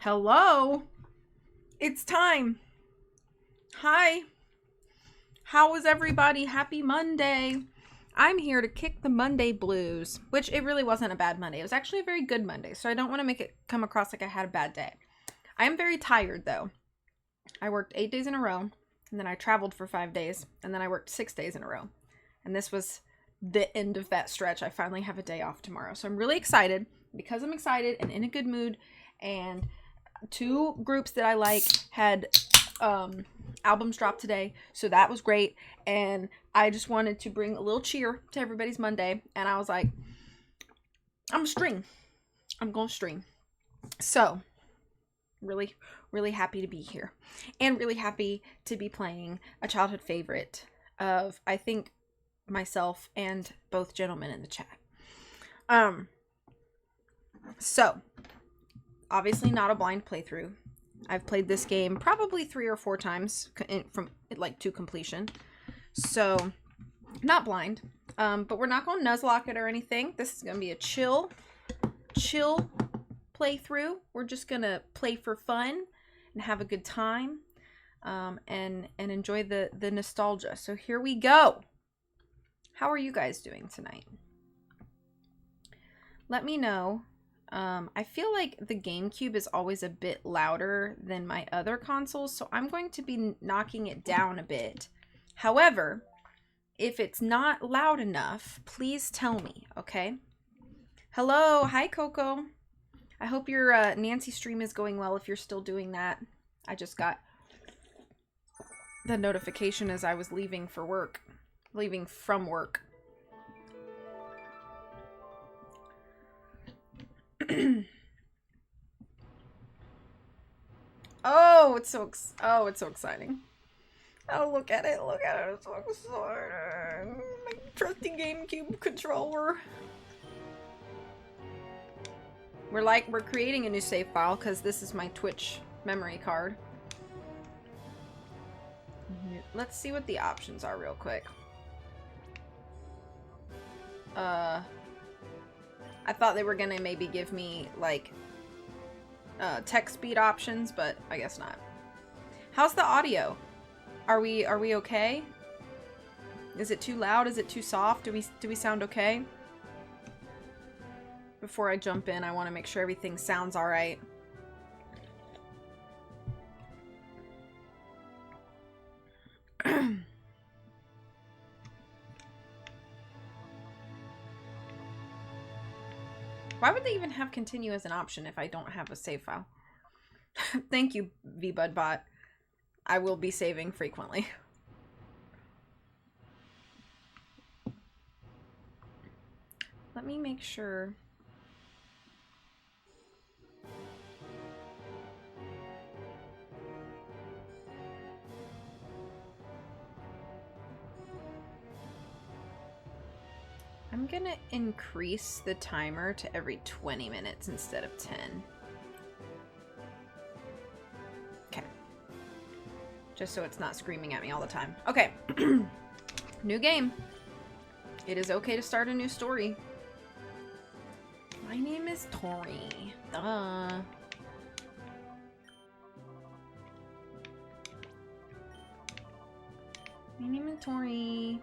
Hello? It's time. Hi. How is everybody? Happy Monday. I'm here to kick the Monday blues, which it really wasn't a bad Monday. It was actually a very good Monday, so I don't want to make it come across like I had a bad day. I am very tired, though. I worked 8 days in a row, and then I traveled for 5 days, and then I worked 6 days in a row. And this was the end of that stretch. I finally have a day off tomorrow, so I'm really excited. Because I'm excited and in a good mood, and two groups that I like had albums drop today, so that was great. And I just wanted to bring a little cheer to everybody's Monday, and I was like, I'm gonna string. So really happy to be here, and really happy to be playing a childhood favorite of, I think, myself and both gentlemen in the chat. So obviously not a blind playthrough. I've played this game probably 3 or 4 times from like to completion. So not blind. But we're not going to nuzlocke it or anything. This is going to be a chill playthrough. We're just going to play for fun and have a good time. And enjoy the nostalgia. So here we go. How are you guys doing tonight? Let me know. I feel like the GameCube is always a bit louder than my other consoles, so I'm going to be knocking it down a bit. However, if it's not loud enough, please tell me, okay? Hello, hi Coco. I hope your Nancy stream is going well if you're still doing that. I just got the notification as I was leaving from work. Oh, it's so exciting. Oh, look at it. It's so exciting. My trusty GameCube controller. We're creating a new save file because this is my Twitch memory card. Let's see what the options are real quick. I thought they were gonna maybe give me like text speed options, but I guess not. How's the audio? Are we okay? Is it too loud? Is it too soft? Do we sound okay? Before I jump in, I want to make sure everything sounds all right. Why would they even have continue as an option if I don't have a save file? Thank you, VBudBot. I will be saving frequently. Let me make sure. I'm gonna increase the timer to every 20 minutes instead of 10. Okay. Just so it's not screaming at me all the time. Okay. New game. It is okay to start a new story. My name is Tori. Duh. My name is Tori.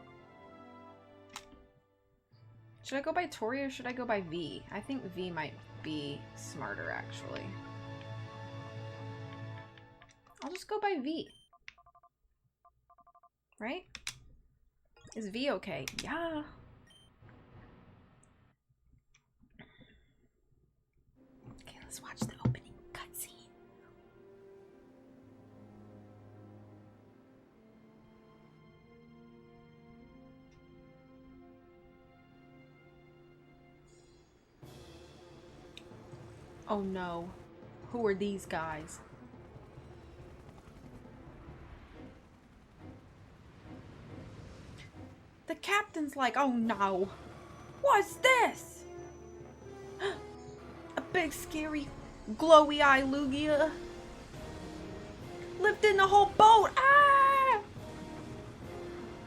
Should I go by Tori or should I go by V? I think V might be smarter, actually. I'll just go by V. Right? Is V okay? Yeah. Okay, let's watch the opening cutscene. Oh no. Who are these guys? The captain's like, oh no. What's this? A big scary glowy eye Lugia. Lifting the whole boat. Ah!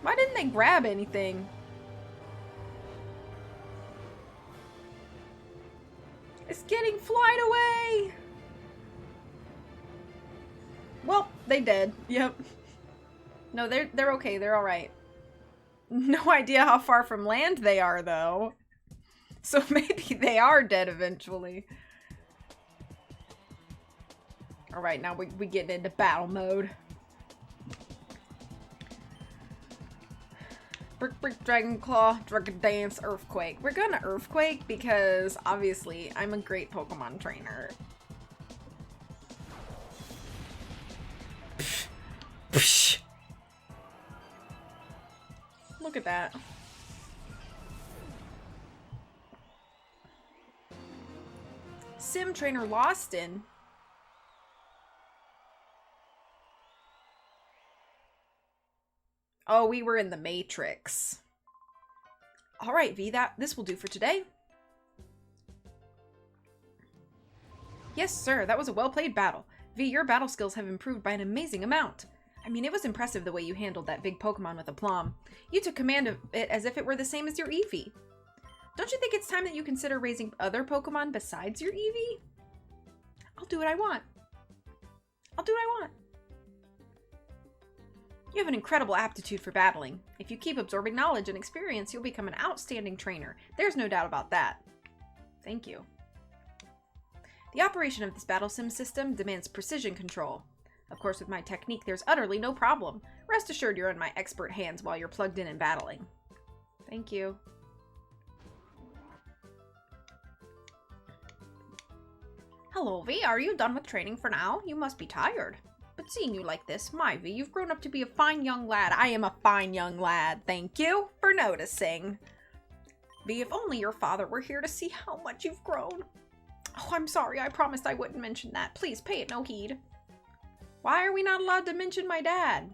Why didn't they grab anything? It's getting flied away. Well, they did. Yep. No, they're okay. They're all right. No idea how far from land they are, though. So maybe they are dead eventually. All right, now we getting into battle mode. Brick, Brick, Dragon Claw, Dragon Dance, Earthquake. We're gonna Earthquake because, obviously, I'm a great Pokemon trainer. Look at that. Sim Trainer Loston. Oh, we were in the Matrix. All right, V, this will do for today. Yes, sir, that was a well-played battle. V, your battle skills have improved by an amazing amount. I mean, it was impressive the way you handled that big Pokemon with aplomb. You took command of it as if it were the same as your Eevee. Don't you think it's time that you consider raising other Pokemon besides your Eevee? I'll do what I want. I'll do what I want. You have an incredible aptitude for battling. If you keep absorbing knowledge and experience, you'll become an outstanding trainer. There's no doubt about that. Thank you. The operation of this battle sim system demands precision control. Of course, with my technique, there's utterly no problem. Rest assured you're in my expert hands while you're plugged in and battling. Thank you. Hello, V. Are you done with training for now? You must be tired. But seeing you like this, my V, you've grown up to be a fine young lad. I am a fine young lad. Thank you for noticing. V, if only your father were here to see how much you've grown. Oh, I'm sorry. I promised I wouldn't mention that. Please pay it no heed. Why are we not allowed to mention my dad?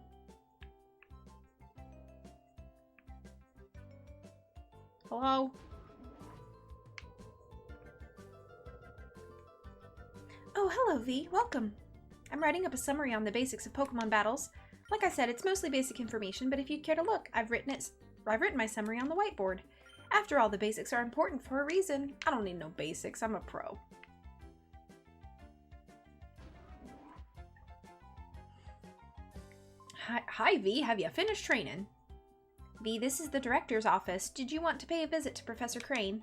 Hello? Oh, hello, V. Welcome. I'm writing up a summary on the basics of Pokemon battles. Like I said, it's mostly basic information, but if you'd care to look, I've written my summary on the whiteboard. After all, the basics are important for a reason. I don't need no basics. I'm a pro. Hi, V. Have you finished training? V, this is the director's office. Did you want to pay a visit to Professor Crane?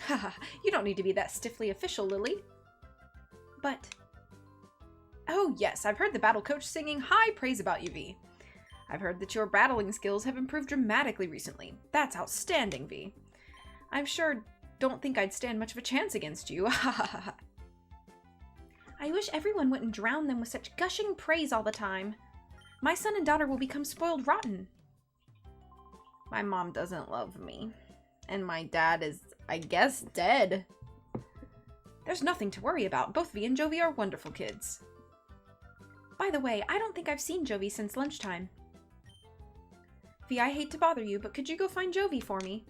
Haha, you don't need to be that stiffly official, Lily. But... Oh, yes, I've heard the battle coach singing high praise about you, V. I've heard that your battling skills have improved dramatically recently. That's outstanding, V. I'm sure don't think I'd stand much of a chance against you. I wish everyone wouldn't drown them with such gushing praise all the time. My son and daughter will become spoiled rotten. My mom doesn't love me. And my dad is, I guess, dead. There's nothing to worry about. Both V and Jovi are wonderful kids. By the way, I don't think I've seen Jovi since lunchtime. V, I hate to bother you, but could you go find Jovi for me?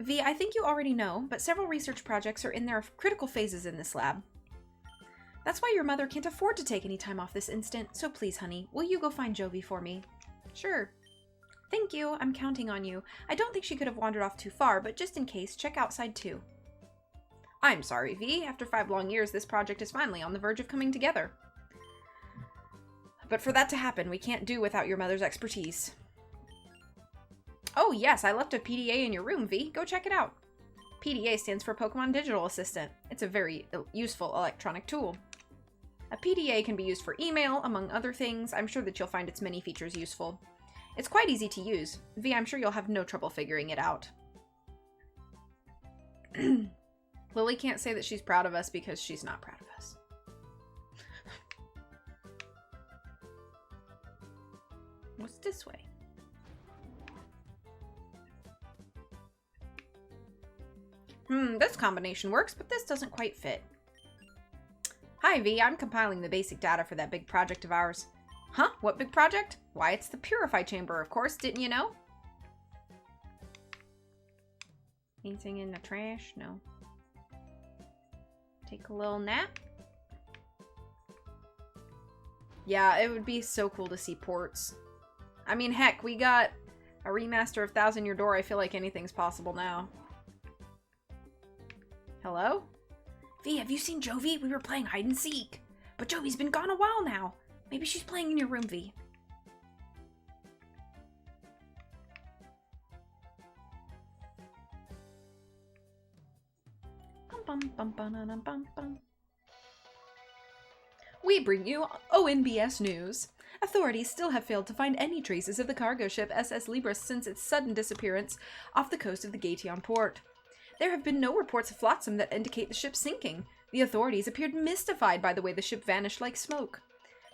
V, I think you already know, but several research projects are in their critical phases in this lab. That's why your mother can't afford to take any time off this instant, so please, honey, will you go find Jovi for me? Sure. Thank you, I'm counting on you. I don't think she could have wandered off too far, but just in case, check outside too. I'm sorry, V. After 5 long years, this project is finally on the verge of coming together. But for that to happen, we can't do without your mother's expertise. Oh yes, I left a PDA in your room, V. Go check it out. PDA stands for Pokemon Digital Assistant. It's a very useful electronic tool. A PDA can be used for email, among other things. I'm sure that you'll find its many features useful. It's quite easy to use. V, I'm sure you'll have no trouble figuring it out. Lily can't say that she's proud of us because she's not proud of us. What's this way? This combination works, but this doesn't quite fit. Hi, V. I'm compiling the basic data for that big project of ours. Huh? What big project? Why, it's the Purify Chamber, of course. Didn't you know? Anything in the trash? No. Take a little nap. Yeah, it would be so cool to see ports. I mean, heck, we got a remaster of Thousand Year Door. I feel like anything's possible now. Hello? V, have you seen Jovi? We were playing hide and seek. But Jovi's been gone a while now. Maybe she's playing in your room, V. We bring you ONBS News. Authorities still have failed to find any traces of the cargo ship SS Libris since its sudden disappearance off the coast of the Gation port. There have been no reports of flotsam that indicate the ship sinking. The authorities appeared mystified by the way the ship vanished like smoke.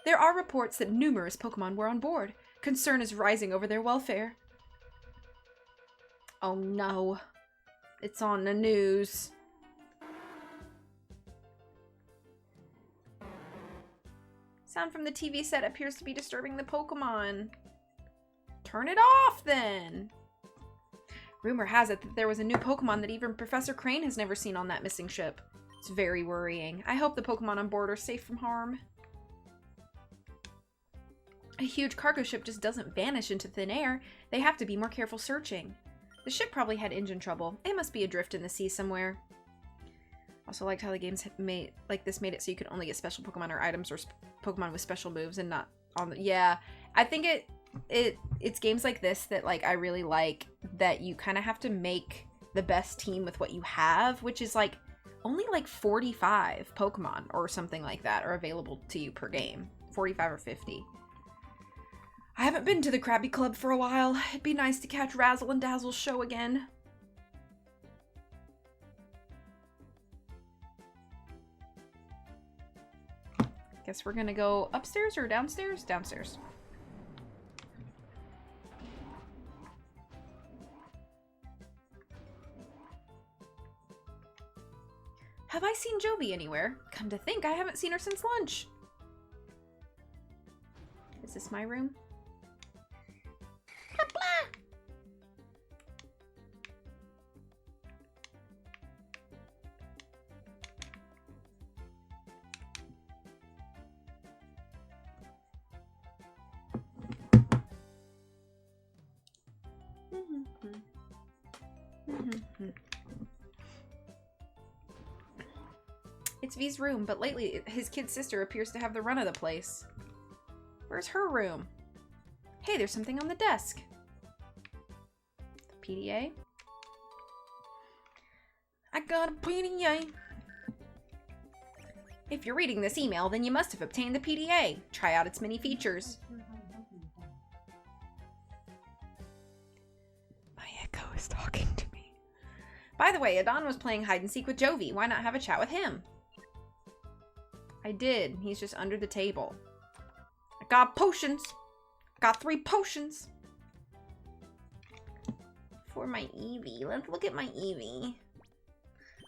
There are reports that numerous Pokemon were on board. Concern is rising over their welfare. Oh no. It's on the news. Sound from the TV set appears to be disturbing the Pokemon. Turn it off, then! Rumor has it that there was a new Pokemon that even Professor Crane has never seen on that missing ship. It's very worrying. I hope the Pokemon on board are safe from harm. A huge cargo ship just doesn't vanish into thin air. They have to be more careful searching. The ship probably had engine trouble. It must be adrift in the sea somewhere. Also liked how the games made it so you could only get special Pokemon or items or Pokemon with special moves and not on the... Yeah, I think it's games like this that like I really like, that you kind of have to make the best team with what you have, which is like only like 45 Pokemon or something like that are available to you per game. 45 or 50. I haven't been to the Krabby Club for a while. It'd be nice to catch Razzle and Dazzle's show again. Guess we're gonna go upstairs or downstairs? Downstairs. Have I seen Jovi anywhere? Come to think, I haven't seen her since lunch. Is this my room? It's V's room, but lately his kid sister appears to have the run of the place. Where's her room? Hey, there's something on the desk. The PDA? I got a PDA. If you're reading this email, then you must have obtained the PDA. Try out its many features. My echo is talking to me. By the way, Adon was playing hide and seek with Jovi. Why not have a chat with him? I did. He's just under the table. I got potions. Got 3 potions. For my Eevee. Let's look at my Eevee.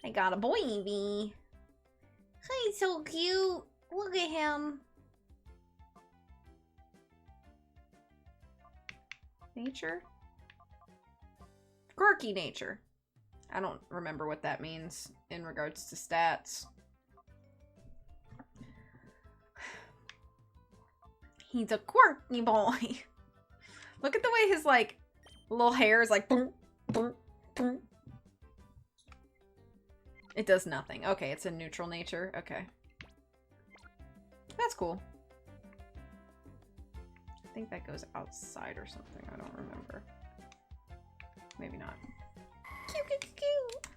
I got a boy Eevee. He's so cute. Look at him. Nature? Quirky nature. I don't remember what that means in regards to stats. He's a quirky boy. Look at the way his, like, little hair is like... Boom, boom, boom. It does nothing. Okay, it's a neutral nature. Okay. That's cool. I think that goes outside or something. I don't remember. Maybe not. Cute, cute, cute.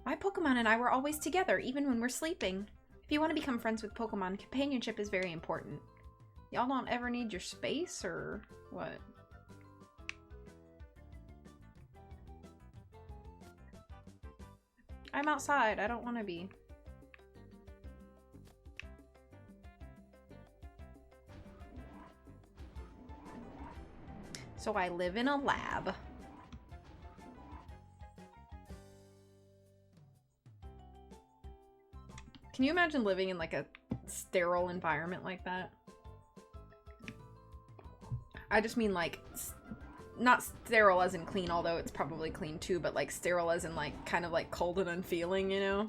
My Pokemon and I were always together, even when we're sleeping. If you want to become friends with Pokemon, companionship is very important. Y'all don't ever need your space, or what? I'm outside. I don't want to be. So I live in a lab. Can you imagine living in like a sterile environment like that? I just mean like, not sterile as in clean, although it's probably clean too, but like sterile as in like kind of like cold and unfeeling, you know?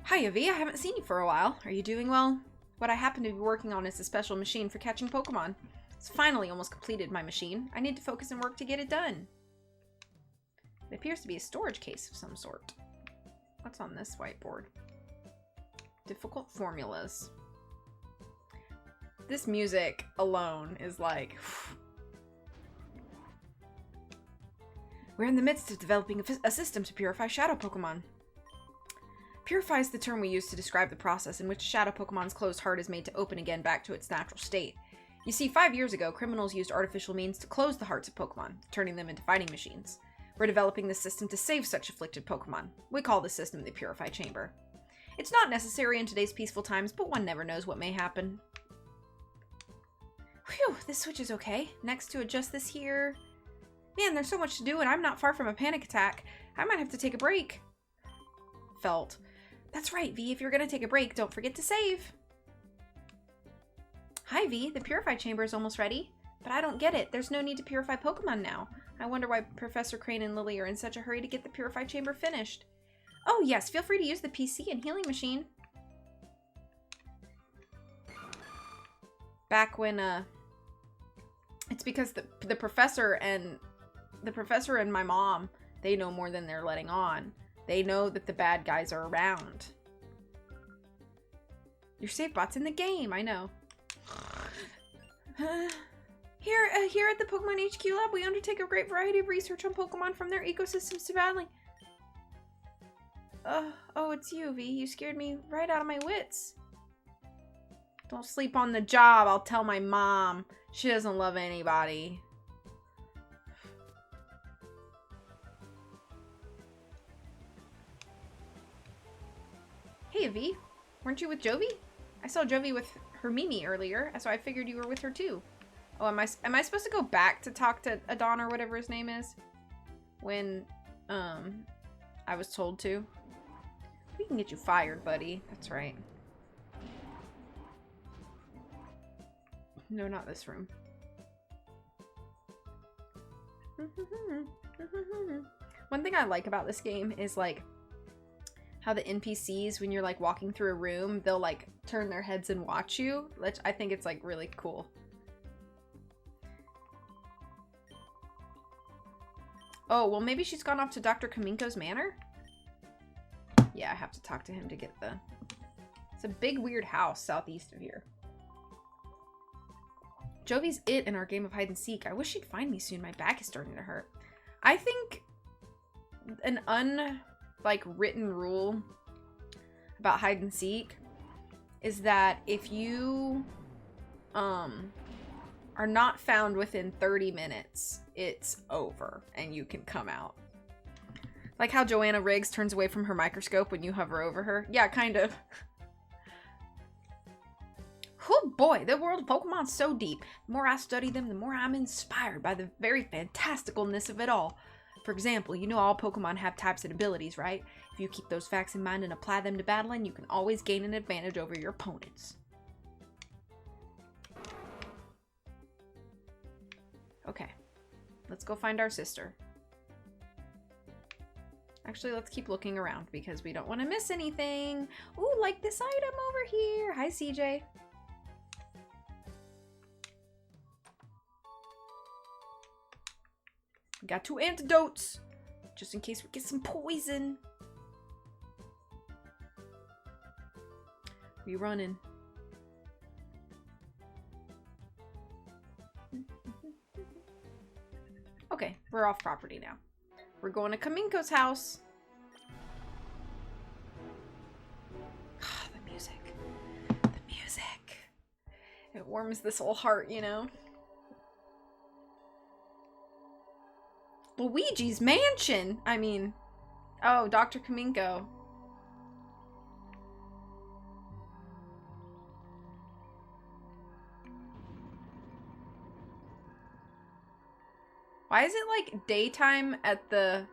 Hi, V. I haven't seen you for a while. Are you doing well? What I happen to be working on is a special machine for catching Pokemon. It's finally almost completed, my machine. I need to focus and work to get it done. It appears to be a storage case of some sort. What's on this whiteboard? Difficult formulas. This music alone is like... We're in the midst of developing a system to purify shadow Pokemon. Purify is the term we use to describe the process in which a shadow Pokemon's closed heart is made to open again back to its natural state. You see, 5 years ago, criminals used artificial means to close the hearts of Pokemon, turning them into fighting machines. We're developing this system to save such afflicted Pokemon. We call this system the Purify Chamber. It's not necessary in today's peaceful times, but one never knows what may happen. Phew, this switch is okay. Next to adjust this here. Man, there's so much to do and I'm not far from a panic attack. I might have to take a break. Felt. That's right, V. If you're gonna take a break, don't forget to save. Hi, V. The Purify Chamber is almost ready. But I don't get it. There's no need to purify Pokemon now. I wonder why Professor Crane and Lily are in such a hurry to get the Purify Chamber finished. Oh, yes. Feel free to use the PC and healing machine. Back when, it's because the professor and my mom, they know more than they're letting on. They know that the bad guys are around. Your save bot's in the game, I know. Here at the Pokemon HQ Lab, we undertake a great variety of research on Pokemon from their ecosystems to battling. Oh, it's you, V. You scared me right out of my wits. Don't sleep on the job. I'll tell my mom. She doesn't love anybody. Hey, V. Weren't you with Jovi? I saw Jovi with her Mimi earlier, so I figured you were with her too. Oh, am I supposed to go back to talk to Adon or whatever his name is? When, I was told to. We can get you fired, buddy. That's right. No, not this room. One thing I like about this game is, like, how the NPCs, when you're, like, walking through a room, they'll, like, turn their heads and watch you. Which I think it's, like, really cool. Oh, well, maybe she's gone off to Dr. Kaminko's manor? Yeah, I have to talk to him to get the... It's a big, weird house southeast of here. Jovi's it in our game of hide and seek. I wish she'd find me soon. My back is starting to hurt. I think an written rule about hide and seek is that if you are not found within 30 minutes, it's over and you can come out. Like how Joanna Riggs turns away from her microscope when you hover over her. Yeah, kind of. Oh boy, the world of Pokemon's so deep. The more I study them, the more I'm inspired by the very fantasticalness of it all. For example, you know all Pokemon have types and abilities, right? If you keep those facts in mind and apply them to battling, you can always gain an advantage over your opponents. Okay, let's go find our sister. Actually, let's keep looking around because we don't want to miss anything. Ooh, like this item over here. Hi, CJ. Got 2 antidotes, just in case we get some poison. We running. Okay, we're off property now. We're going to Kaminko's house. The music. The music. It warms this whole heart, you know? Luigi's Mansion! I mean... Oh, Dr. Kaminko. Why is it like daytime at the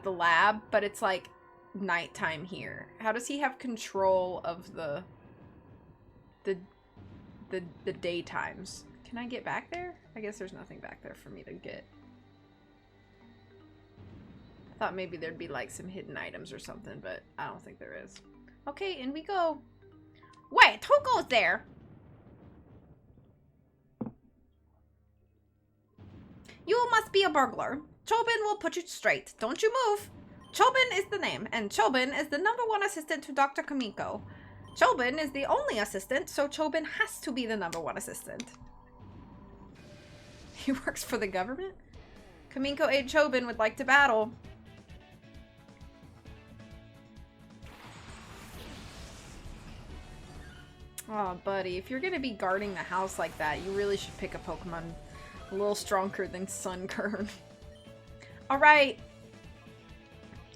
lab, but it's like nighttime here? How does he have control of the daytimes? Can I get back there? I guess there's nothing back there for me to get. I thought maybe there'd be like some hidden items or something, but I don't think there is. Okay, in we go. Wait, who goes there? You must be a burglar. Chobin will put you straight. Don't you move. Chobin is the name, and Chobin is the #1 assistant to Dr. Kamiko. Chobin is the only assistant, so Chobin has to be the #1 assistant. He works for the government? Kamiko aide Chobin would like to battle. Oh, buddy, if you're gonna be guarding the house like that, you really should pick a Pokemon a little stronger than Sunkern. Alright.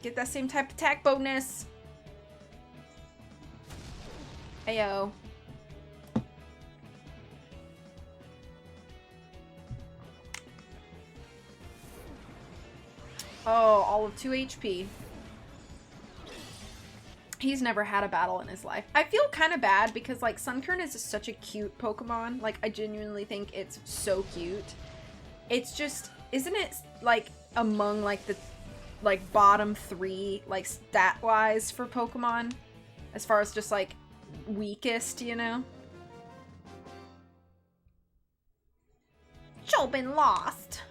Get that same type of attack bonus. Ayo. Oh, all of 2 HP. He's never had a battle in his life. I feel kind of bad because, like, Sunkern is just such a cute Pokemon. Like, I genuinely think it's so cute. It's just, isn't it, like, among, like, the, like, bottom 3, like, stat-wise for Pokemon? As far as just, like, weakest, you know? Chobin lost.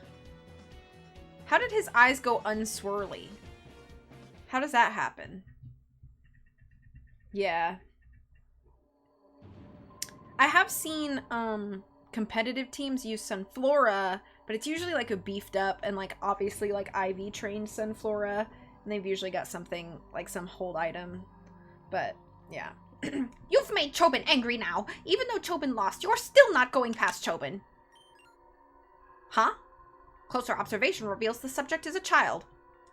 How did his eyes go unswirly? How does that happen? Yeah. I have seen competitive teams use Sunflora, but it's usually like a beefed up and like obviously like IV trained Sunflora, and they've usually got something like some hold item. But yeah. You've made Chobin angry now. Even though Chobin lost, you're still not going past Chobin. Huh? Closer observation reveals the subject is a child.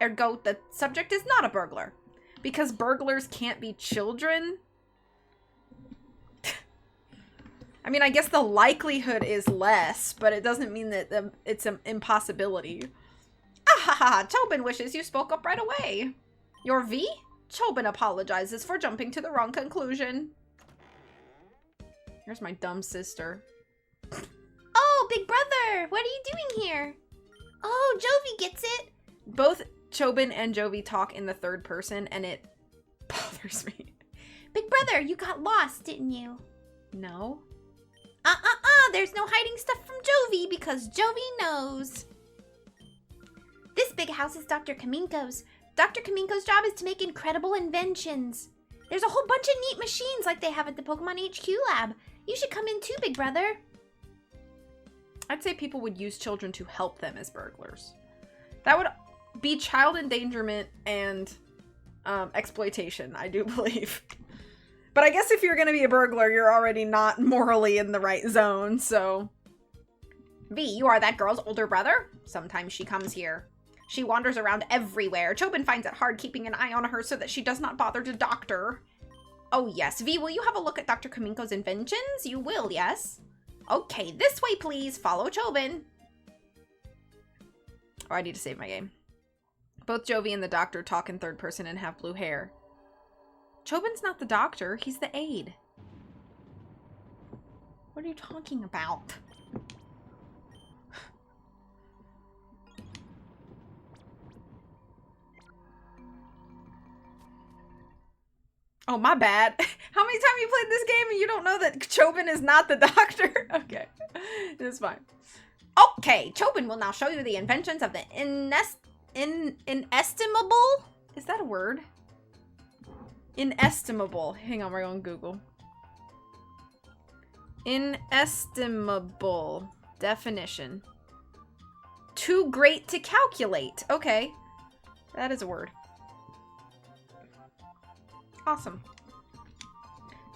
Ergo, the subject is not a burglar. Because burglars can't be children? I mean, I guess the likelihood is less, but it doesn't mean that it's an impossibility. Ahaha, Chobin wishes you spoke up right away. Your V? Chobin apologizes for jumping to the wrong conclusion. Here's my dumb sister. Oh, big brother! What are you doing here? Oh, Jovi gets it! Both Chobin and Jovi talk in the third person, and it bothers me. Big brother, you got lost, didn't you? No. There's no hiding stuff from Jovi because Jovi knows. This big house is Dr. Kaminko's. Dr. Kaminko's job is to make incredible inventions. There's a whole bunch of neat machines like they have at the Pokemon HQ lab. You should come in too, big brother. I'd say people would use children to help them as burglars. That would be child endangerment and exploitation, I do believe. But I guess if you're gonna be a burglar, you're already not morally in the right zone, so... V, you are that girl's older brother? Sometimes she comes here. She wanders around everywhere. Chobin finds it hard keeping an eye on her so that she does not bother to doctor. Oh yes, V, will you have a look at Dr. Kaminko's inventions? You will, yes? Okay, this way please. Follow Chobin. Oh, I need to save my game. Both Jovi and the doctor talk in third person and have blue hair. Chobin's not the doctor, he's the aide. What are you talking about? Oh, my bad. How many times have you played this game and you don't know that Chobin is not the doctor? Okay, it's fine. Okay, Chobin will now show you the inventions of the inestimable? Is that a word? Inestimable. Hang on, we're on Google. Inestimable. Definition. Too great to calculate. Okay. That is a word. Awesome.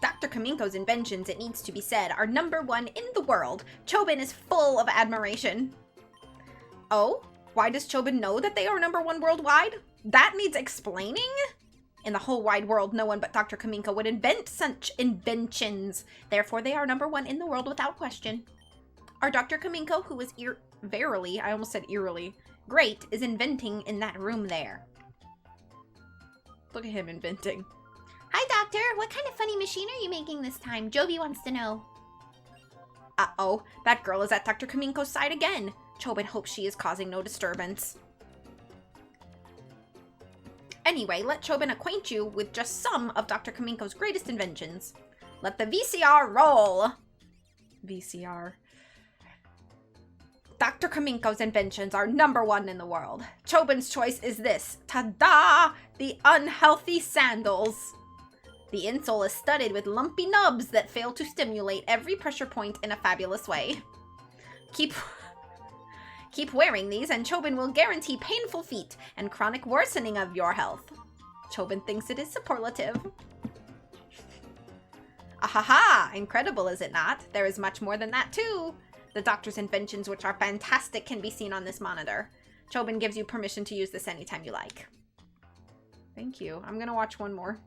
Dr. Kaminko's inventions, it needs to be said, are #1 in the world. Chobin is full of admiration. Oh? Why does Chobin know that they are #1 worldwide? That needs explaining? In the whole wide world, no one but Dr. Kaminko would invent such inventions. Therefore, they are #1 in the world without question. Our Dr. Kaminko, who is verily, I almost said eerily, great, is inventing in that room there. Look at him inventing. Hi, Doctor. What kind of funny machine are you making this time? Jovi wants to know. Uh-oh. That girl is at Dr. Kaminko's side again. Chobin hopes she is causing no disturbance. Anyway, let Chobin acquaint you with just some of Dr. Kaminko's greatest inventions. Let the VCR roll. VCR. Dr. Kaminko's inventions are #1 in the world. Chobin's choice is this. Ta-da! The unhealthy sandals. The insole is studded with lumpy nubs that fail to stimulate every pressure point in a fabulous way. Keep wearing these and Chobin will guarantee painful feet and chronic worsening of your health. Chobin thinks it is superlative. Ahaha! Incredible, is it not? There is much more than that, too. The doctor's inventions, which are fantastic, can be seen on this monitor. Chobin gives you permission to use this anytime you like. Thank you. I'm gonna watch one more.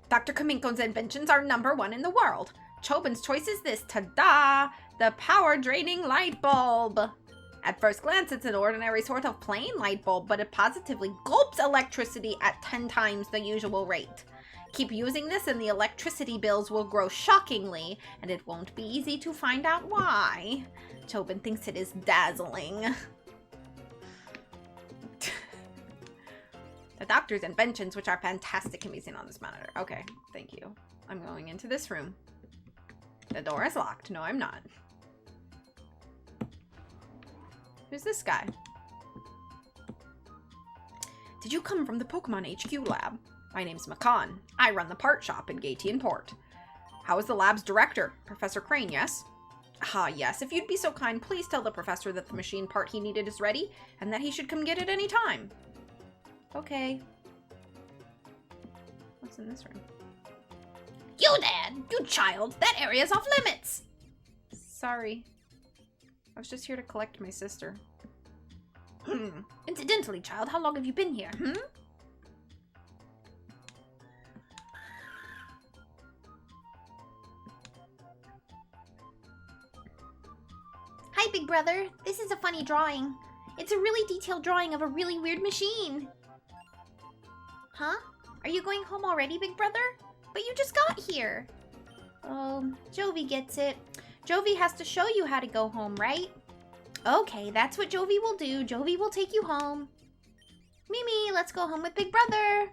Dr. Kaminko's inventions are #1 in the world. Chobin's choice is this. Ta-da! The power-draining light bulb. At first glance, it's an ordinary sort of plain light bulb, but it positively gulps electricity at 10 times the usual rate. Keep using this and the electricity bills will grow shockingly, and it won't be easy to find out why. Chobin thinks it is dazzling. The doctor's inventions, which are fantastic, can be seen on this monitor. Okay, thank you. I'm going into this room. The door is locked. No, I'm not. Who's this guy? Did you come from the Pokemon HQ lab? My name's Makan. I run the part shop in Gatian Port. How is the lab's director? Professor Crane, yes? Ah, yes. If you'd be so kind, please tell the professor that the machine part he needed is ready, and that he should come get it any time. Okay. What's in this room? You dad! You child! That area's off limits! Sorry. I was just here to collect my sister. Incidentally, child, how long have you been here, Hi, big brother. This is a funny drawing. It's a really detailed drawing of a really weird machine. Huh? Are you going home already, big brother? But you just got here. Oh, Jovi gets it. Jovi has to show you how to go home, right? Okay, that's what Jovi will do. Jovi will take you home. Mimi, let's go home with big brother.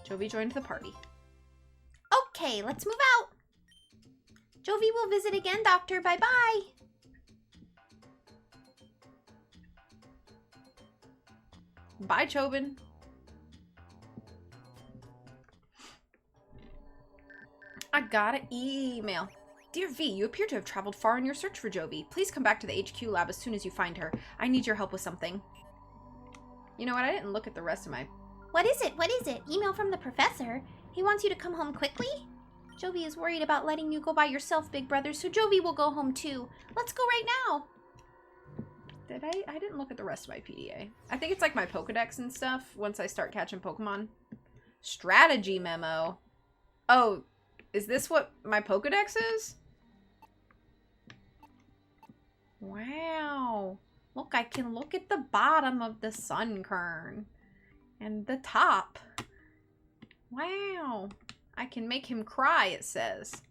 Jovi joined the party. Okay, let's move out. Jovi will visit again, Doctor. Bye-bye. Bye, Chobin. I got an email. Dear V, you appear to have traveled far in your search for Jovi. Please come back to the HQ lab as soon as you find her. I need your help with something. You know what? I didn't look at the rest of my... What is it? What is it? Email from the professor? He wants you to come home quickly? Jovi is worried about letting you go by yourself, big brother, so Jovi will go home too. Let's go right now. Did I didn't look at the rest of my PDA. I think it's like my Pokedex and stuff once I start catching Pokemon. Strategy memo. Oh, is this what my Pokedex is? Wow. Look, I can look at the bottom of the Sunkern. And the top. Wow. I can make him cry, it says.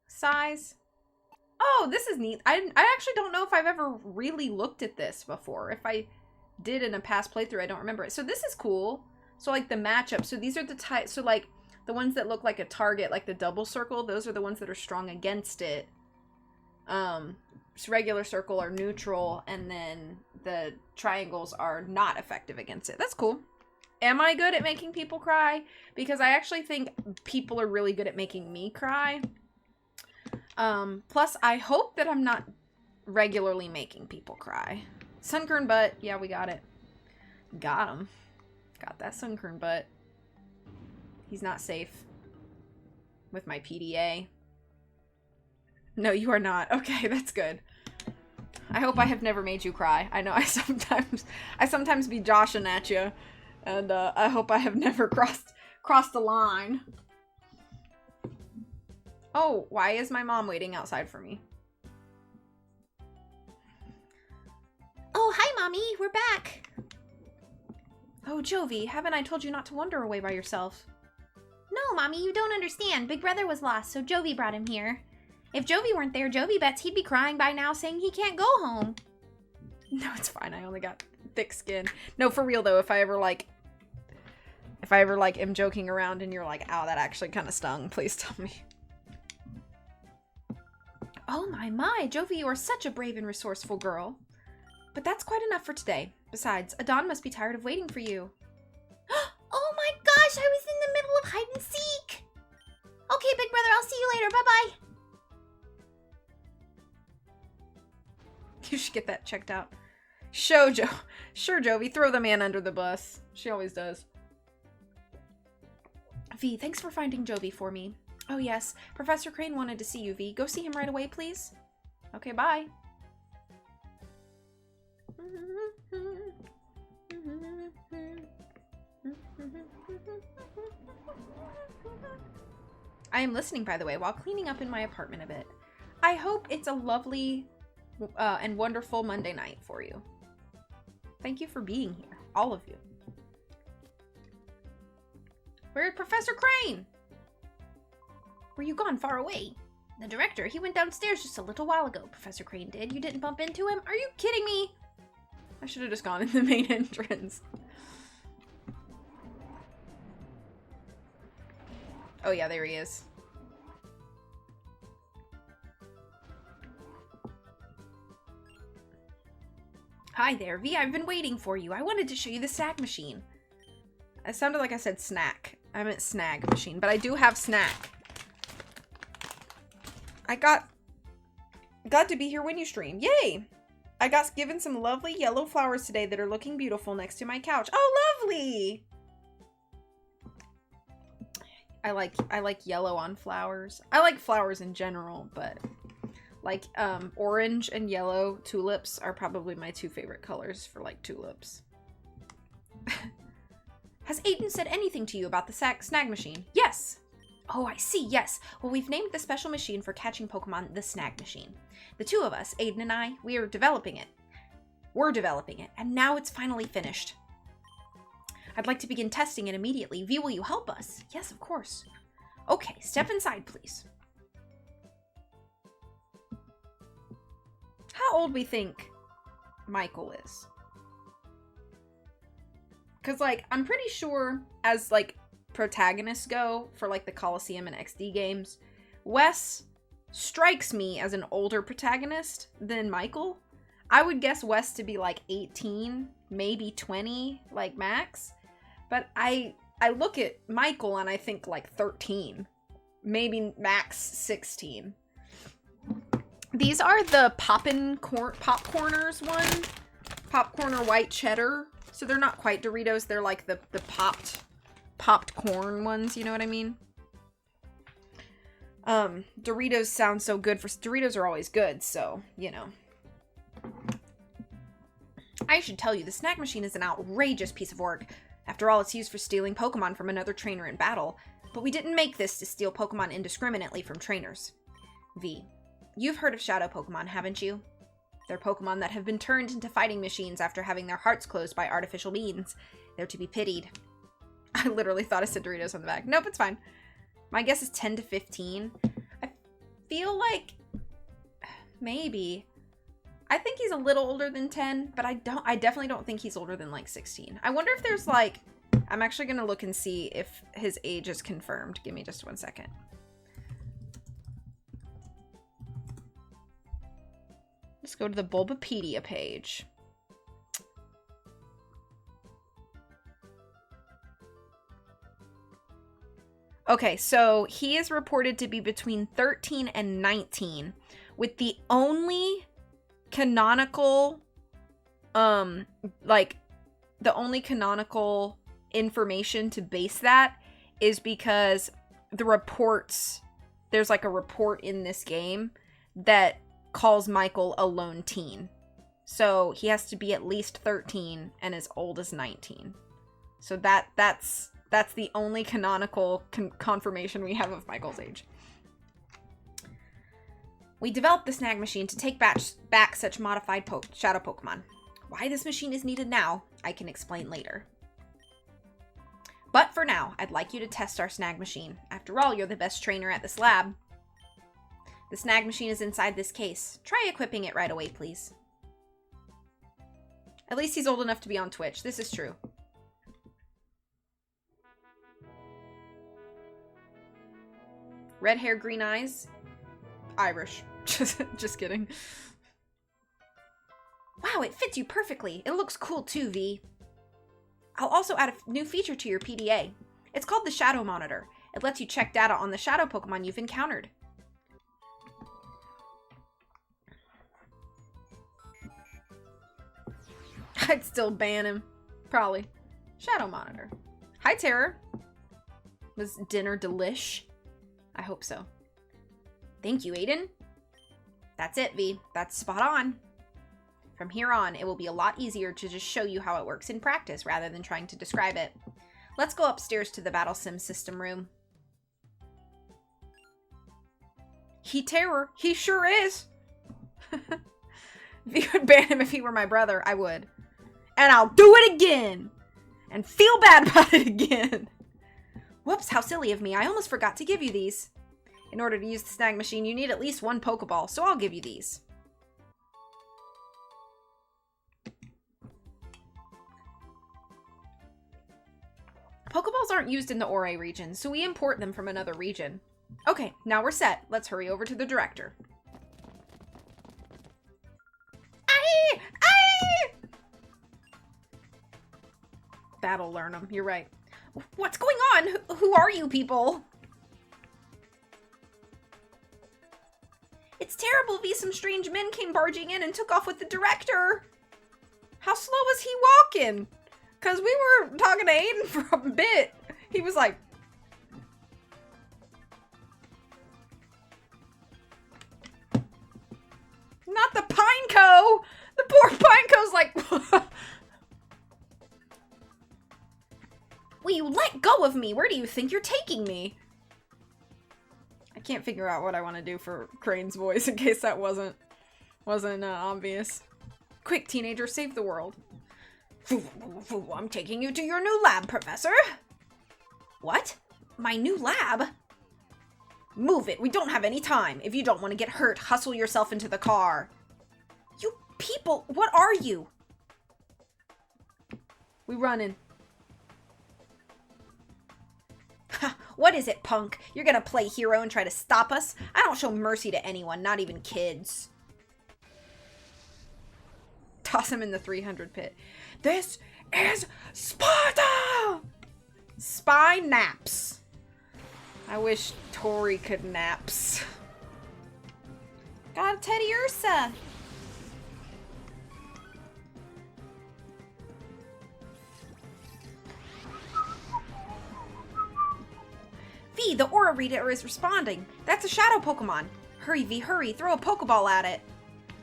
Size. Oh, this is neat. I actually don't know if I've ever really looked at this before. If I did in a past playthrough, I don't remember it. So this is cool. So like the matchup. So these are the types. So like the ones that look like a target, like the double circle, those are the ones that are strong against it. Regular circle are neutral, and then the triangles are not effective against it. That's cool. Am I good at making people cry? Because I actually think people are really good at making me cry. Plus, I hope that I'm not regularly making people cry. Sunkern butt. Yeah, we got it. Got him. Got that Sunkern butt. He's not safe with my PDA. No, you are not. Okay, that's good. I hope I have never made you cry. I know I sometimes be joshing at you, and I hope I have never crossed the line. Oh, why is my mom waiting outside for me? Oh, hi, Mommy. We're back. Oh, Jovi, haven't I told you not to wander away by yourself? No, Mommy, you don't understand. Big brother was lost, so Jovi brought him here. If Jovi weren't there, Jovi bets he'd be crying by now saying he can't go home. No, it's fine. I only got thick skin. No, for real though, if I ever am joking around and you're like, ow, that actually kind of stung, please tell me. Oh my, Jovi, you are such a brave and resourceful girl. But that's quite enough for today. Besides, Adon must be tired of waiting for you. Oh my gosh, I was in the middle of hide and seek. Okay, big brother, I'll see you later. Bye-bye. You should get that checked out. Sure, Jovi, throw the man under the bus. She always does. V, thanks for finding Jovi for me. Oh yes, Professor Crane wanted to see you, V. Go see him right away, please. Okay, bye. I am listening, by the way, while cleaning up in my apartment a bit. I hope it's a lovely and wonderful Monday night for you. Thank you for being here, all of you. Where's Professor Crane? Were you gone far away? The director, he went downstairs just a little while ago, Professor Crane did. You didn't bump into him? Are you kidding me? I should have just gone in the main entrance. Oh yeah, there he is. Hi there, V. I've been waiting for you. I wanted to show you the snack machine. It sounded like I said snack. I meant snag machine, but I do have snack. I got glad to be here when you stream. Yay! I got given some lovely yellow flowers today that are looking beautiful next to my couch. Oh, lovely! I like yellow on flowers. I like flowers in general, but like orange and yellow tulips are probably my two favorite colors for like tulips. Has Aiden said anything to you about the snag machine? Yes. Oh, I see, yes. Well, we've named the special machine for catching Pokemon the Snag Machine. The two of us, Aiden and I, we're developing it, and now it's finally finished. I'd like to begin testing it immediately. V, will you help us? Yes, of course. Okay, step inside, please. How old we think Michael is? Because, like, I'm pretty sure as, like, protagonists go for like the Coliseum and XD games, Wes strikes me as an older protagonist than Michael. I would guess Wes to be like 18, maybe 20, like max. But I look at Michael and I think like 13, maybe max 16. These are the Popcorners one, Popcorner white cheddar. So they're not quite Doritos. They're like the popped corn ones, you know what I mean? Doritos sound so good for Doritos are always good, so, you know. I should tell you, the snack machine is an outrageous piece of work. After all, it's used for stealing Pokemon from another trainer in battle. But we didn't make this to steal Pokemon indiscriminately from trainers. V, you've heard of Shadow Pokemon, haven't you? They're Pokemon that have been turned into fighting machines after having their hearts closed by artificial means. They're to be pitied. I literally thought I said Doritos on the back. Nope, it's fine. My guess is 10 to 15. I feel like maybe. I think he's a little older than 10, but I definitely don't think he's older than like 16. I wonder if there's like, I'm actually going to look and see if his age is confirmed. Give me just 1 second. Let's go to the Bulbapedia page. Okay, so he is reported to be between 13 and 19, with the only canonical, the only canonical information to base that is because the reports, there's like a report in this game that calls Michael a lone teen. So he has to be at least 13 and as old as 19. So that's the only canonical confirmation we have of Michael's age. We developed the snag machine to take back such modified shadow Pokemon. Why this machine is needed now, I can explain later. But for now, I'd like you to test our snag machine. After all, you're the best trainer at this lab. The snag machine is inside this case. Try equipping it right away, please. At least he's old enough to be on Twitch. This is true. Red hair, green eyes. Irish. Just kidding. Wow, it fits you perfectly. It looks cool too, V. I'll also add a new feature to your PDA. It's called the Shadow Monitor. It lets you check data on the shadow Pokemon you've encountered. I'd still ban him. Probably. Shadow Monitor. Hi, Terror. Was dinner delish? I hope so. Thank you, Aiden. That's it, V. That's spot on. From here on, it will be a lot easier to just show you how it works in practice rather than trying to describe it. Let's go upstairs to the Battle Sim system room. He Terror. He sure is. If you would ban him if he were my brother, I would. And I'll do it again. And feel bad about it again. Whoops, how silly of me. I almost forgot to give you these. In order to use the snag machine, you need at least one Pokeball, so I'll give you these. Pokeballs aren't used in the Ore region, so we import them from another region. Okay, now we're set. Let's hurry over to the director. Aye! Aye! Battle learn them, you're right. What's going on? Who are you people? It's terrible, V. Some strange men came barging in and took off with the director. How slow was he walking? Because we were talking to Aiden for a bit. He was like... Not the Pineco! The poor Pineco's like... Will you let go of me? Where do you think you're taking me? I can't figure out what I want to do for Crane's voice in case that wasn't obvious. Quick, teenager, save the world. I'm taking you to your new lab, Professor. What? My new lab? Move it. We don't have any time. If you don't want to get hurt, hustle yourself into the car. You people, what are you? We running. What is it, punk? You're gonna play hero and try to stop us? I don't show mercy to anyone, not even kids. Toss him in the 300 pit. This is Sparta! Spy naps. I wish Tori could naps. Got a Teddy Ursa. V, the Aura Reader is responding. That's a shadow Pokemon. Hurry, V, hurry. Throw a Pokeball at it.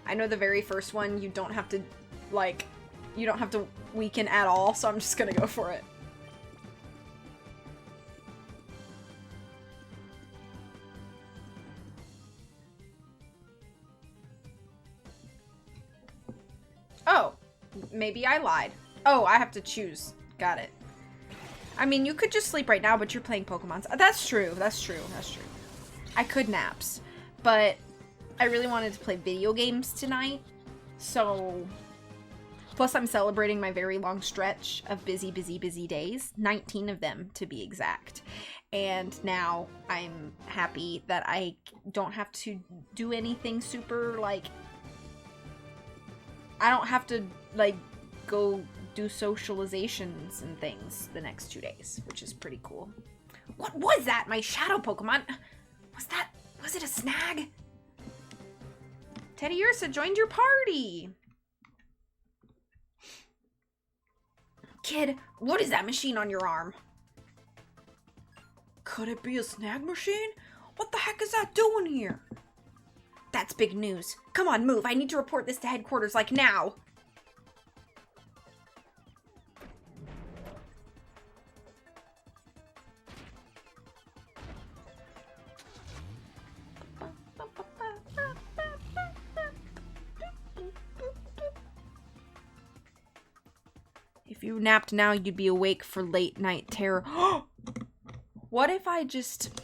I know the very first one you don't have to, like, you don't have to weaken at all, so I'm just gonna go for it. Oh, maybe I lied. Oh, I have to choose. Got it. I mean, you could just sleep right now, but you're playing Pokemon. That's true. That's true. That's true. I could naps, but I really wanted to play video games tonight. So, plus I'm celebrating my very long stretch of busy days. 19 of them, to be exact. And now I'm happy that I don't have to do anything super, like, I don't have to, like, go do socializations and things the next 2 days, which is pretty cool. What was that? My shadow Pokemon? Was it a snag? Teddy Ursa joined your party. Kid, what is that machine on your arm? Could it be a snag machine? What the heck is that doing here? That's big news. Come on, move. I need to report this to headquarters, like, now. If you napped now, you'd be awake for late night terror. What if I just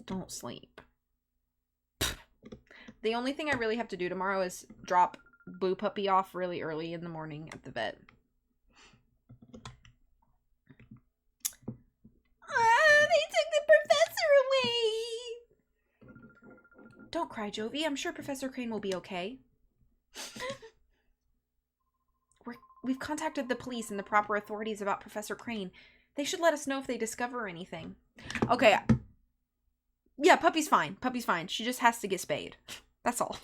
don't sleep? The only thing I really have to do tomorrow is drop Blue Puppy off really early in the morning at the vet. They took the professor away! Don't cry, Jovi. I'm sure Professor Crane will be okay. We've contacted the police and the proper authorities about Professor Crane. They should let us know if they discover anything. Okay. Yeah, Puppy's fine. Puppy's fine. She just has to get spayed. That's all.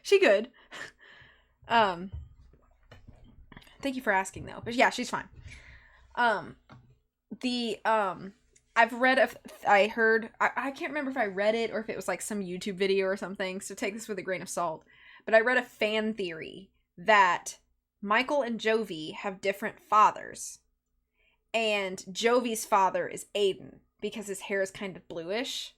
She good. Thank you for asking, though. But yeah, she's fine. I've read, I can't remember if I read it or if it was like some YouTube video or something, so take this with a grain of salt. But I read a fan theory that Michael and Jovi have different fathers. And Jovi's father is Aiden because his hair is kind of bluish.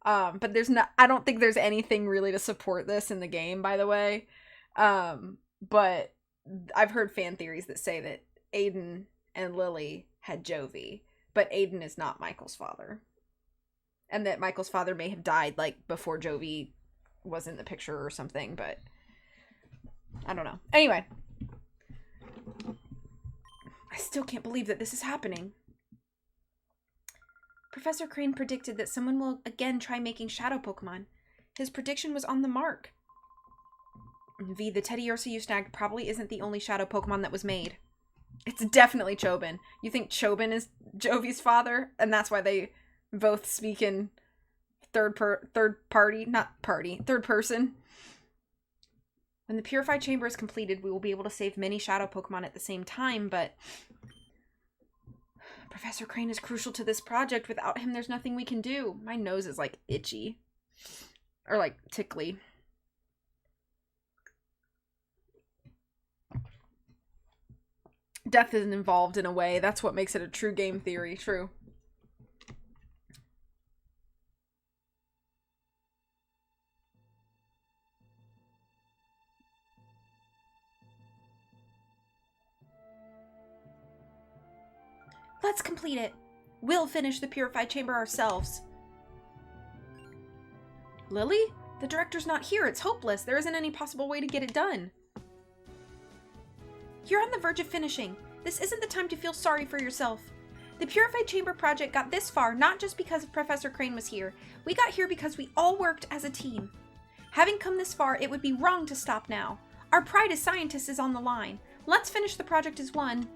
But I don't think there's anything really to support this in the game, by the way. But I've heard fan theories that say that Aiden and Lily had Jovi, but Aiden is not Michael's father. And that Michael's father may have died, like, before Jovi was in the picture or something, but I don't know. Anyway. I still can't believe that this is happening. Professor Crane predicted that someone will again try making shadow Pokemon. His prediction was on the mark. V, the Teddiursa you snagged probably isn't the only shadow Pokemon that was made. It's definitely Chobin. You think Chobin is Jovi's father? And that's why they both speak in third person. When the Purified Chamber is completed, we will be able to save many shadow Pokemon at the same time, but Professor Crane is crucial to this project. Without him, there's nothing we can do. My nose is, like, itchy. Or, like, tickly. Death isn't involved in a way. That's what makes it a true game theory. True. Let's complete it. We'll finish the Purified Chamber ourselves. Lily? The director's not here. It's hopeless. There isn't any possible way to get it done. You're on the verge of finishing. This isn't the time to feel sorry for yourself. The Purified Chamber project got this far not just because Professor Crane was here. We got here because we all worked as a team. Having come this far, it would be wrong to stop now. Our pride as scientists is on the line. Let's finish the project as one.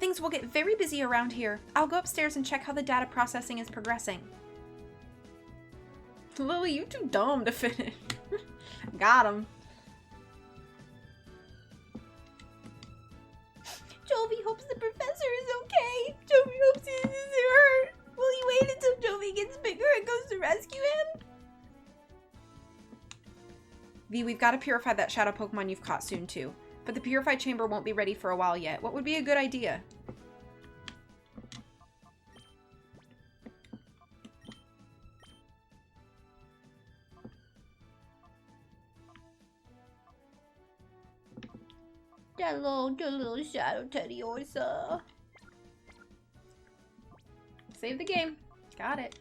Things will get very busy around here. I'll go upstairs and check how the data processing is progressing. Lily, you too dumb to finish. Got him. Jovi hopes the professor is okay. Jovi hopes he isn't hurt. Will you wait until Jovi gets bigger and goes to rescue him? V, we've got to purify that shadow Pokemon you've caught soon too. But the Purified Chamber won't be ready for a while yet. What would be a good idea? That little shadow Teddiursa. Save the game. Got it.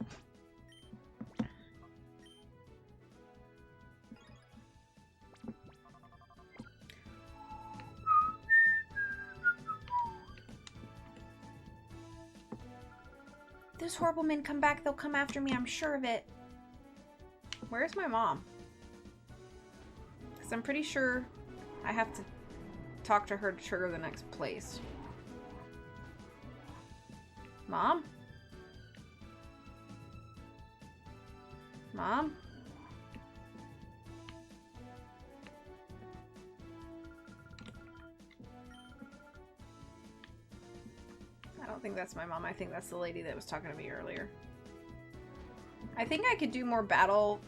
If those horrible men come back, they'll come after me, I'm sure of it. Where's my mom? Because I'm pretty sure I have to talk to her to trigger the next place. Mom? Mom? I don't think that's my mom. I think that's the lady that was talking to me earlier. I think I could do more battle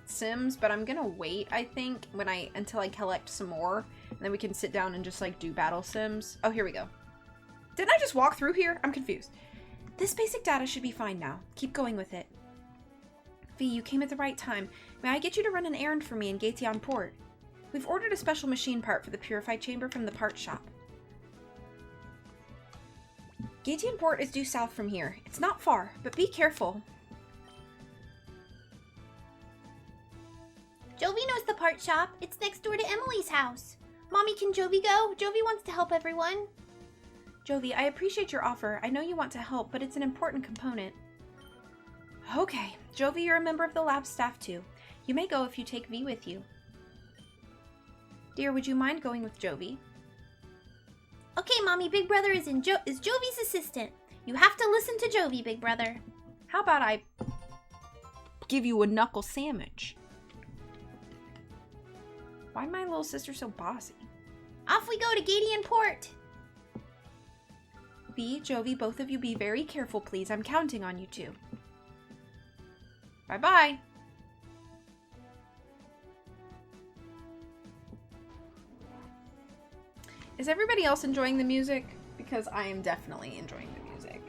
sims, but I'm gonna wait, I think, until I collect some more, and then we can sit down and just like do battle sims. Oh, here we go. Didn't I just walk through here? I'm confused. This basic data should be fine now. Keep going with it. V, you came at the right time. May I get you to run an errand for me in Gaetion Port? We've ordered a special machine part for the Purified Chamber from the part shop. Gaetion Port is due south from here. It's not far, but be careful. Jovi knows the part shop. It's next door to Emily's house. Mommy, can Jovi go? Jovi wants to help everyone. Jovi, I appreciate your offer. I know you want to help, but it's an important component. Okay, Jovi, you're a member of the lab staff too. You may go if you take V with you. Dear, would you mind going with Jovi? Okay, Mommy, Big Brother is Jovi's assistant. You have to listen to Jovi, Big Brother. How about I give you a knuckle sandwich? Why my little sister so bossy? Off we go to Gadian Port. V, Jovi, both of you be very careful, please. I'm counting on you two. Bye-bye. Is everybody else enjoying the music? Because I am definitely enjoying the music.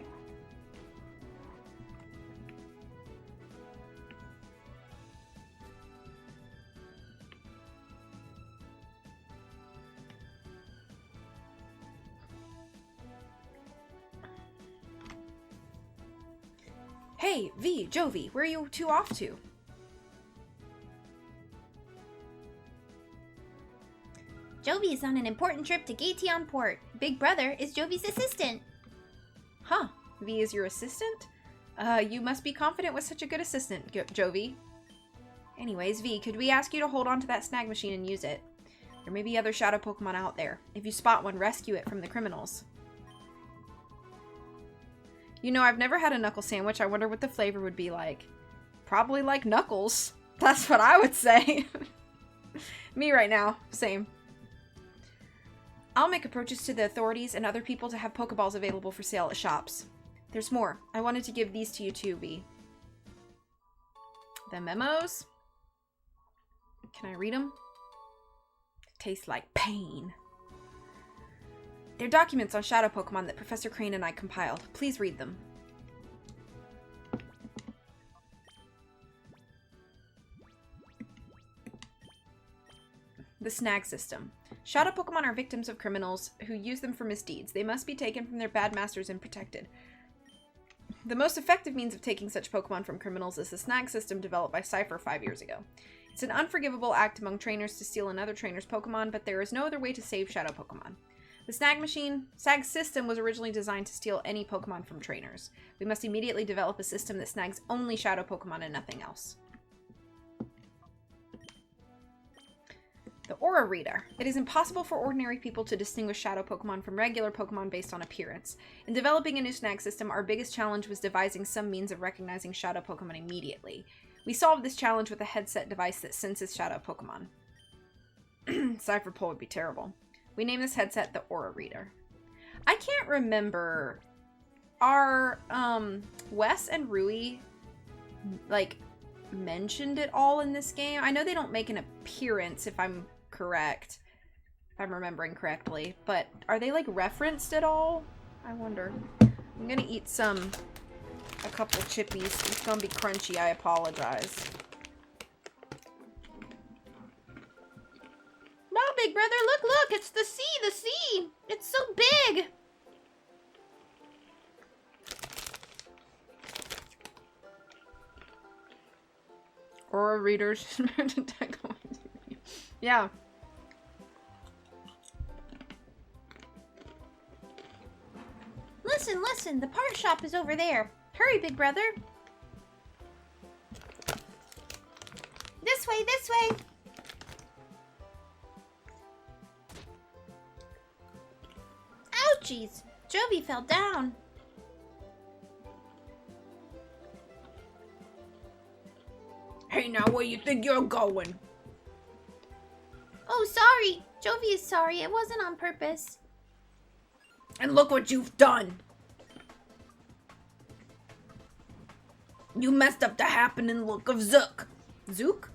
Hey, V, Jovi, where are you two off to? Jovi is on an important trip to Gatian Port. Big Brother is Jovi's assistant. Huh, V is your assistant? You must be confident with such a good assistant, Jovi. Anyways, V, could we ask you to hold on to that snag machine and use it? There may be other shadow Pokemon out there. If you spot one, rescue it from the criminals. You know, I've never had a knuckle sandwich. I wonder what the flavor would be like. Probably like Knuckles. That's what I would say. Me right now. Same. I'll make approaches to the authorities and other people to have Pokeballs available for sale at shops. There's more. I wanted to give these to you too, V. The memos? Can I read them? Taste like pain. They're documents on shadow Pokemon that Professor Crane and I compiled. Please read them. The snag system. Shadow Pokemon are victims of criminals who use them for misdeeds. They must be taken from their bad masters and protected. The most effective means of taking such Pokemon from criminals is the snag system developed by Cypher 5 years ago. It's an unforgivable act among trainers to steal another trainer's Pokemon, but there is no other way to save shadow Pokemon. The snag system was originally designed to steal any Pokemon from trainers. We must immediately develop a system that snags only shadow Pokemon and nothing else. The Aura Reader. It is impossible for ordinary people to distinguish shadow Pokemon from regular Pokemon based on appearance. In developing a new snag system, our biggest challenge was devising some means of recognizing shadow Pokemon immediately. We solved this challenge with a headset device that senses shadow Pokemon. Cypher Pull would be terrible. We named this headset the Aura Reader. I can't remember. Are Wes and Rui like mentioned it all in this game? I know they don't make an appearance if I'm correct. If I'm remembering correctly. But are they like referenced at all? I wonder. I'm gonna eat a couple chippies. It's gonna be crunchy, I apologize. Wow, Big Brother, look, it's the sea! It's so big! Aura Readers. Yeah. Listen, the part shop is over there. Hurry, Big Brother. This way. Ouchies! Jovi fell down. Hey, now where you think you're going? Oh, sorry. Jovi is sorry. It wasn't on purpose. And look what you've done. You messed up the happening look of Zook. Zook?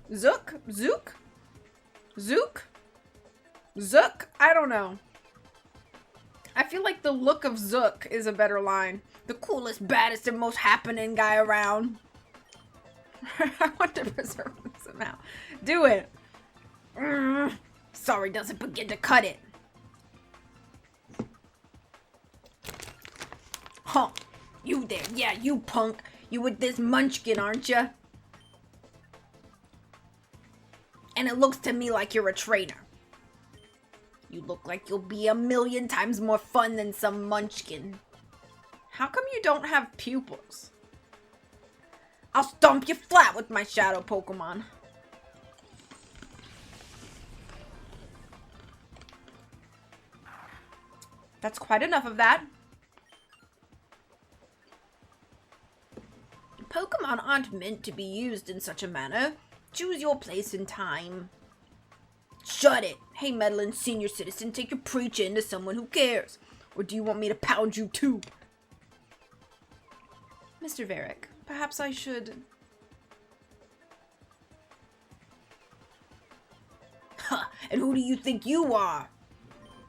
I don't know. I feel like the look of Zook is a better line. The coolest, baddest, and most happening guy around. I want to preserve this amount. Do it. Sorry doesn't begin to cut it. Huh. You there. Yeah, you punk. You with this munchkin, aren't you? And it looks to me like you're a trainer. You look like you'll be 1,000,000 times more fun than some munchkin. How come you don't have pupils? I'll stomp you flat with my shadow Pokemon. That's quite enough of that. Pokemon aren't meant to be used in such a manner. Choose your place in time. Shut it! Hey, meddling senior citizen, take your preaching to someone who cares. Or do you want me to pound you too? Mr. Varric, perhaps I should... Huh, and who do you think you are?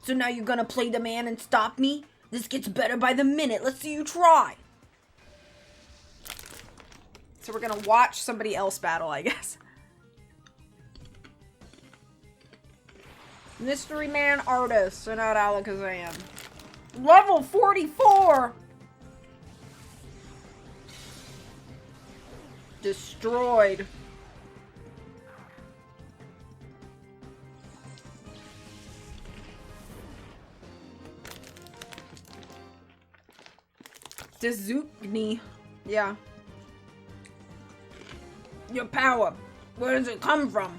So now you're gonna play the man and stop me? This gets better by the minute. Let's see you try. So we're gonna watch somebody else battle, I guess. Mystery Man Artist, and not Alakazam. Level 44! Destroyed. Dizukni. Yeah. Your power, where does it come from?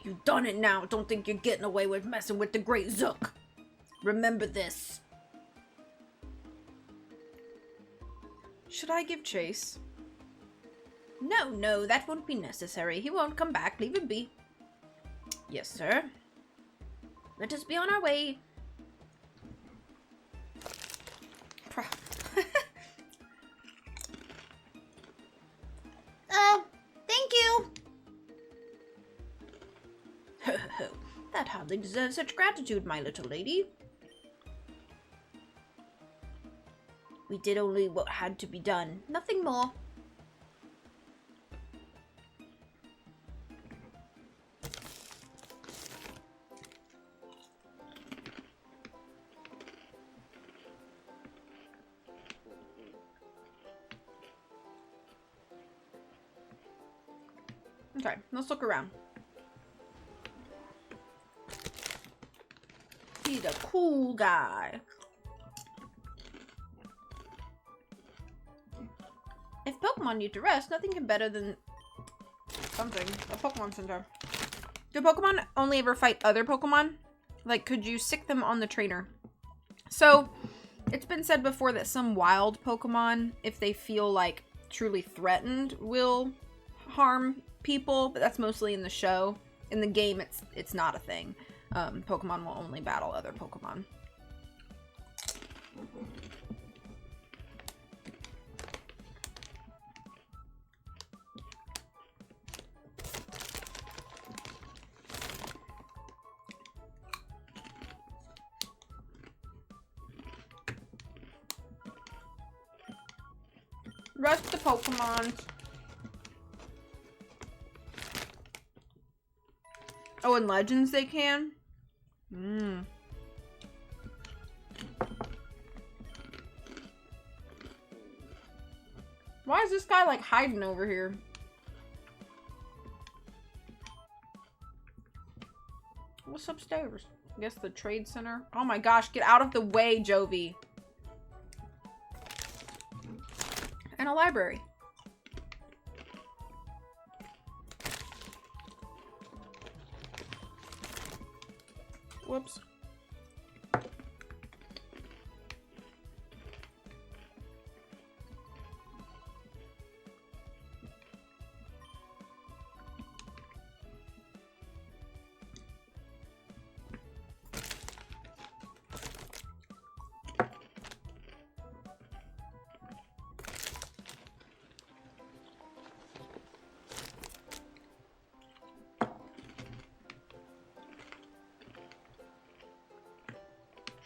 You've done it now. Don't think you're getting away with messing with the Great Zook. Remember this. Should I give chase? No, that won't be necessary. He won't come back. Leave him be. Yes, sir. Let us be on our way. Thank you. That hardly deserves such gratitude, my little lady. We did only what had to be done. Nothing more. Okay, let's look around. He's a cool guy. If Pokemon need to rest, nothing can better than something. A Pokemon Center. Do Pokemon only ever fight other Pokemon? Like, could you sick them on the trainer? So, it's been said before that some wild Pokemon, if they feel like truly threatened, will harm people, but that's mostly in the show. In the game, it's not a thing. Pokemon will only battle other Pokemon. Rest the Pokemon. Oh, in Legends they can? Why is this guy like hiding over here? What's upstairs? I guess the trade center. Oh my gosh, get out of the way, Jovi. And a library. Whoops.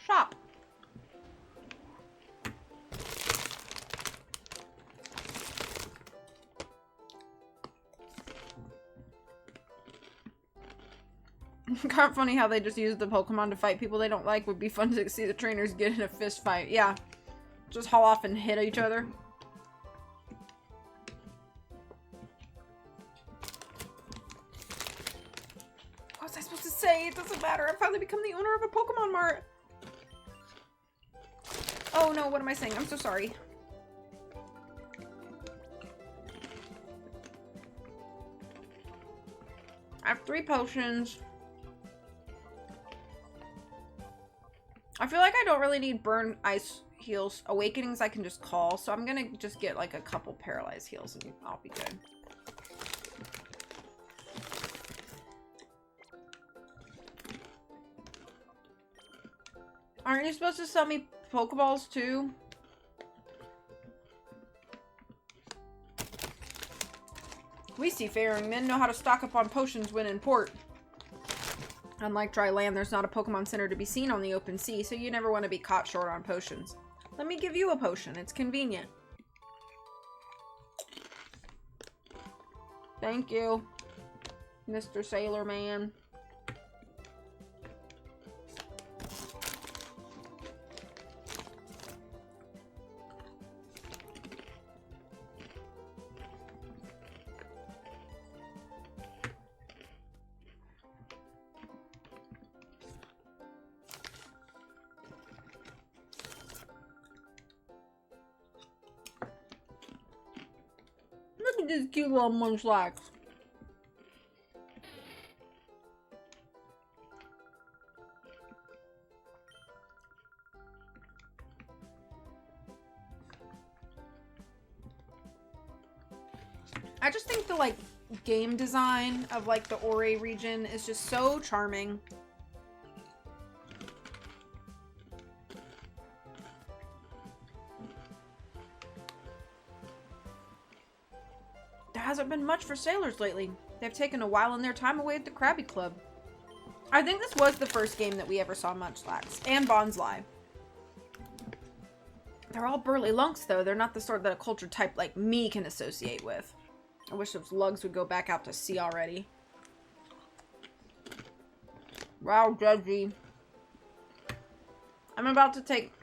Shop. Kind of funny how they just use the Pokemon to fight people they don't like. Would be fun to see the trainers get in a fist fight. Yeah. Just haul off and hit each other. supposed to say? It doesn't matter. I finally become the owner of a Pokemon Mart. Oh no, what am I saying? I'm so sorry. I have 3 potions. I feel like I don't really need burn ice heals. Awakenings I can just call, so I'm gonna just get like a couple paralyzed heals and I'll be good. Aren't you supposed to sell me Pokeballs too? We seafaring men know how to stock up on potions when in port. Unlike dry land, there's not a Pokemon Center to be seen on the open sea, so you never want to be caught short on potions. Let me give you a potion. It's convenient. Thank you, Mr. Sailor Man. Look at this cute little Munchlax. I just think the like game design of like the Ore region is just so charming. There hasn't been much for sailors lately. They've taken a while in their time away at the Krabby Club. I think this was the first game that we ever saw Munchlax, and Bonsly. They're all burly lunks, though. They're not the sort that a culture type like me can associate with. I wish those lugs would go back out to sea already. Wow, Judgy. I'm about to take...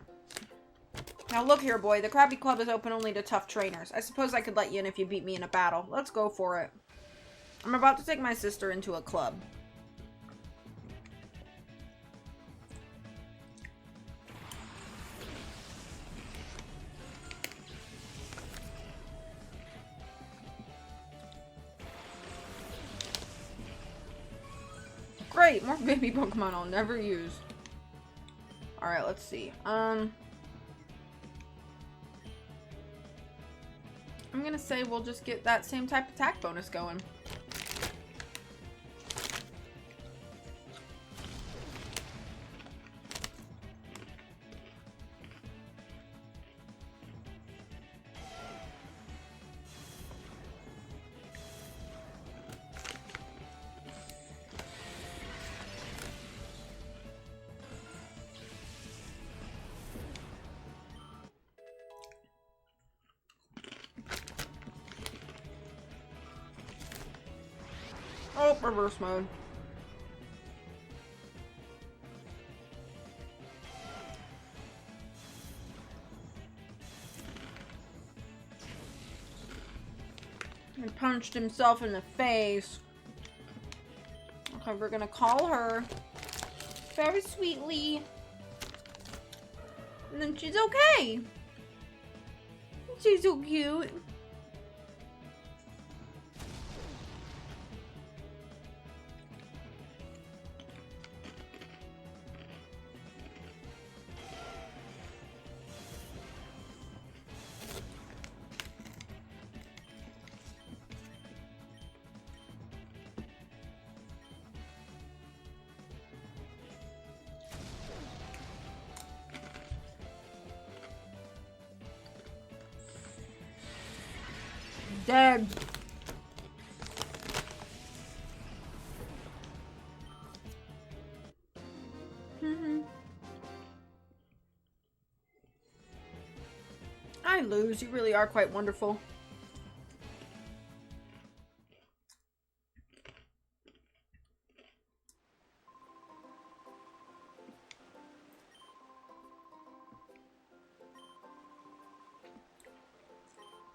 Now look here, boy. The Krabby Club is open only to tough trainers. I suppose I could let you in if you beat me in a battle. Let's go for it. I'm about to take my sister into a club. Great! More baby Pokemon I'll never use. Alright, let's see. I'm gonna say we'll just get that same type of attack bonus going. Oh, reverse mode. He punched himself in the face. Okay, we're gonna call her very sweetly. And then she's okay. She's so cute. Dead. I lose. You really are quite wonderful.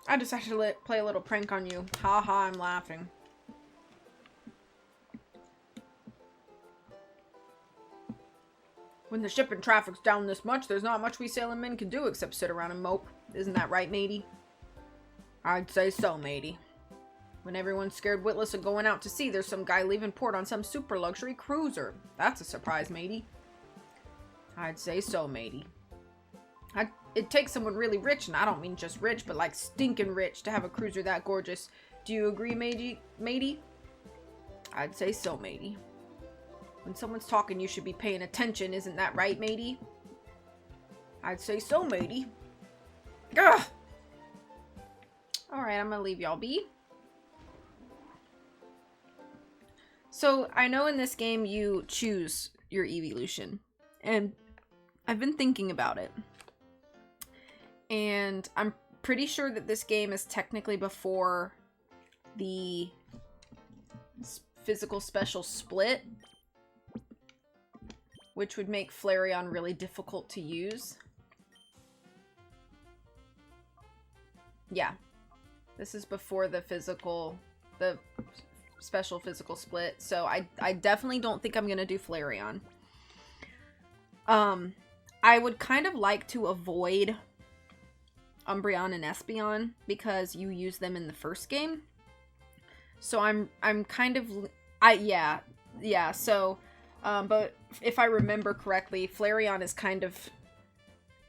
I decided to play a little prank on you. Ha ha, I'm laughing. When the shipping traffic's down this much, there's not much we sailing men can do except sit around and mope. Isn't that right, matey? I'd say so, matey. When everyone's scared witless of going out to sea, there's some guy leaving port on some super luxury cruiser. That's a surprise, matey. I'd say so, matey. It takes someone really rich, and I don't mean just rich, but like stinking rich, to have a cruiser that gorgeous. Do you agree, matey? I'd say so, matey. When someone's talking, you should be paying attention, isn't that right, matey? I'd say so, matey. Ugh! Alright, I'm gonna leave y'all be. So, I know in this game you choose your evolution, and I've been thinking about it. And I'm pretty sure that this game is technically before the physical special split, which would make Flareon really difficult to use. Yeah. This is before the special physical split, so I definitely don't think I'm gonna do Flareon. I would kind of like to avoid Umbreon and Espeon because you use them in the first game. So I'm kind of so but if I remember correctly, Flareon is kind of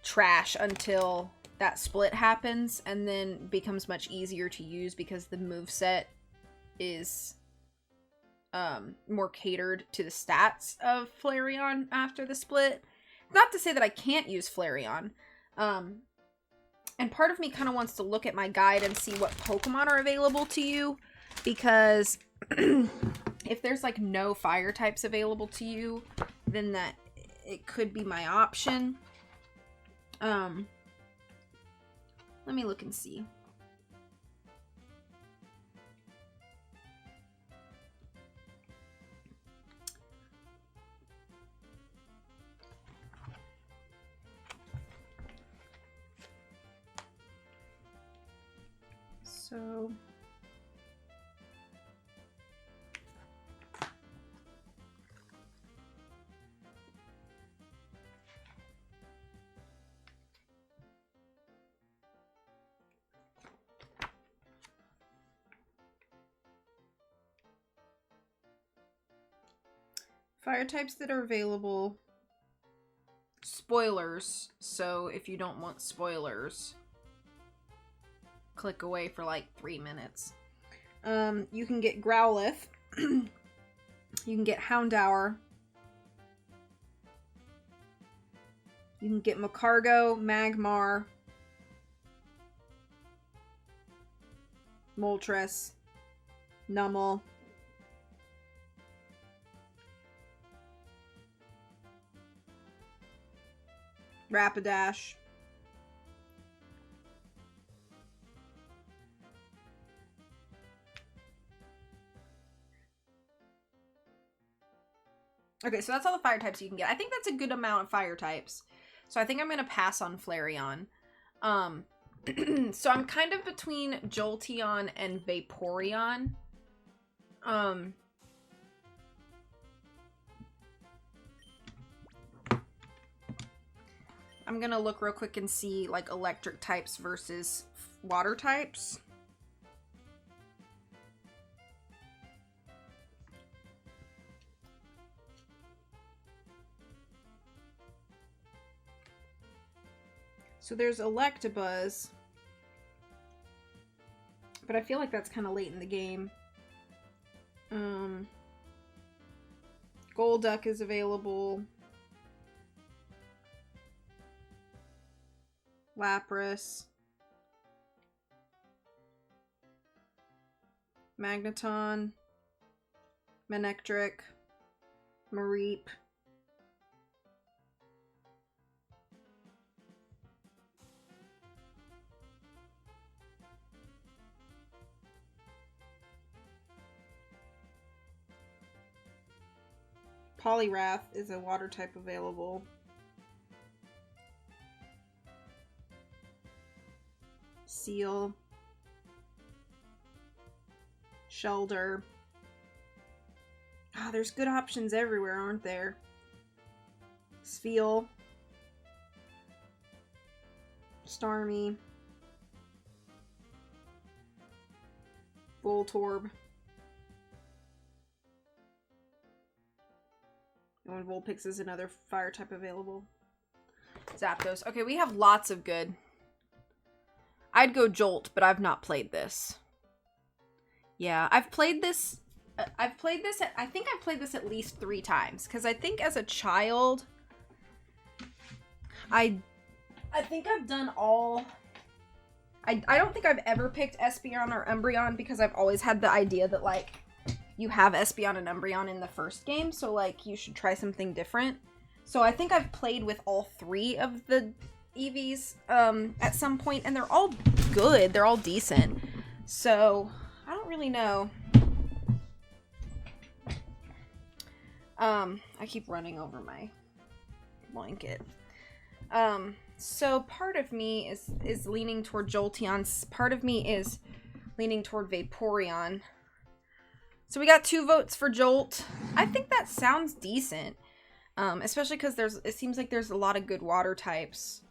trash until that split happens, and then becomes much easier to use because the moveset is more catered to the stats of Flareon after the split. Not to say that I can't use Flareon. And part of me kind of wants to look at my guide and see what Pokemon are available to you, because if there's like no fire types available to you, then that it could be my option. Let me look and see. So fire types that are available. Spoilers. So if you don't want spoilers, click away for like 3 minutes. You can get Growlithe. You can get Houndour. You can get Magcargo, Magmar, Moltres, Numel, Rapidash, okay, so that's all the fire types you can get. I think that's a good amount of fire types. So I think I'm going to pass on Flareon. So I'm kind of between Jolteon and Vaporeon. I'm going to look real quick and see like electric types versus water types. So there's Electabuzz, but I feel like that's kind of late in the game. Golduck is available. Lapras. Magneton. Manectric. Mareep. Poliwrath is a water type available. Seal. Shelder. Ah, there's good options everywhere, aren't there? Spheal. Starmie. Voltorb. And Vulpix is another fire type available. Zapdos. Okay, we have lots of good. I'd go Jolt, but I've not played this. Yeah, I've played this. I think I've played this at least 3 times. Because I think as a child, I think I've done all... I don't think I've ever picked Espeon or Umbreon because I've always had the idea that, like, you have Espeon and Umbreon in the first game, so, like, you should try something different. So I think I've played with all 3 of the Eevees at some point, and they're all good. They're all decent. So, I don't really know. I keep running over my blanket. So part of me is leaning toward Jolteon. Part of me is leaning toward Vaporeon. So we got 2 votes for Jolt. I think that sounds decent. Especially because it seems like there's a lot of good water types.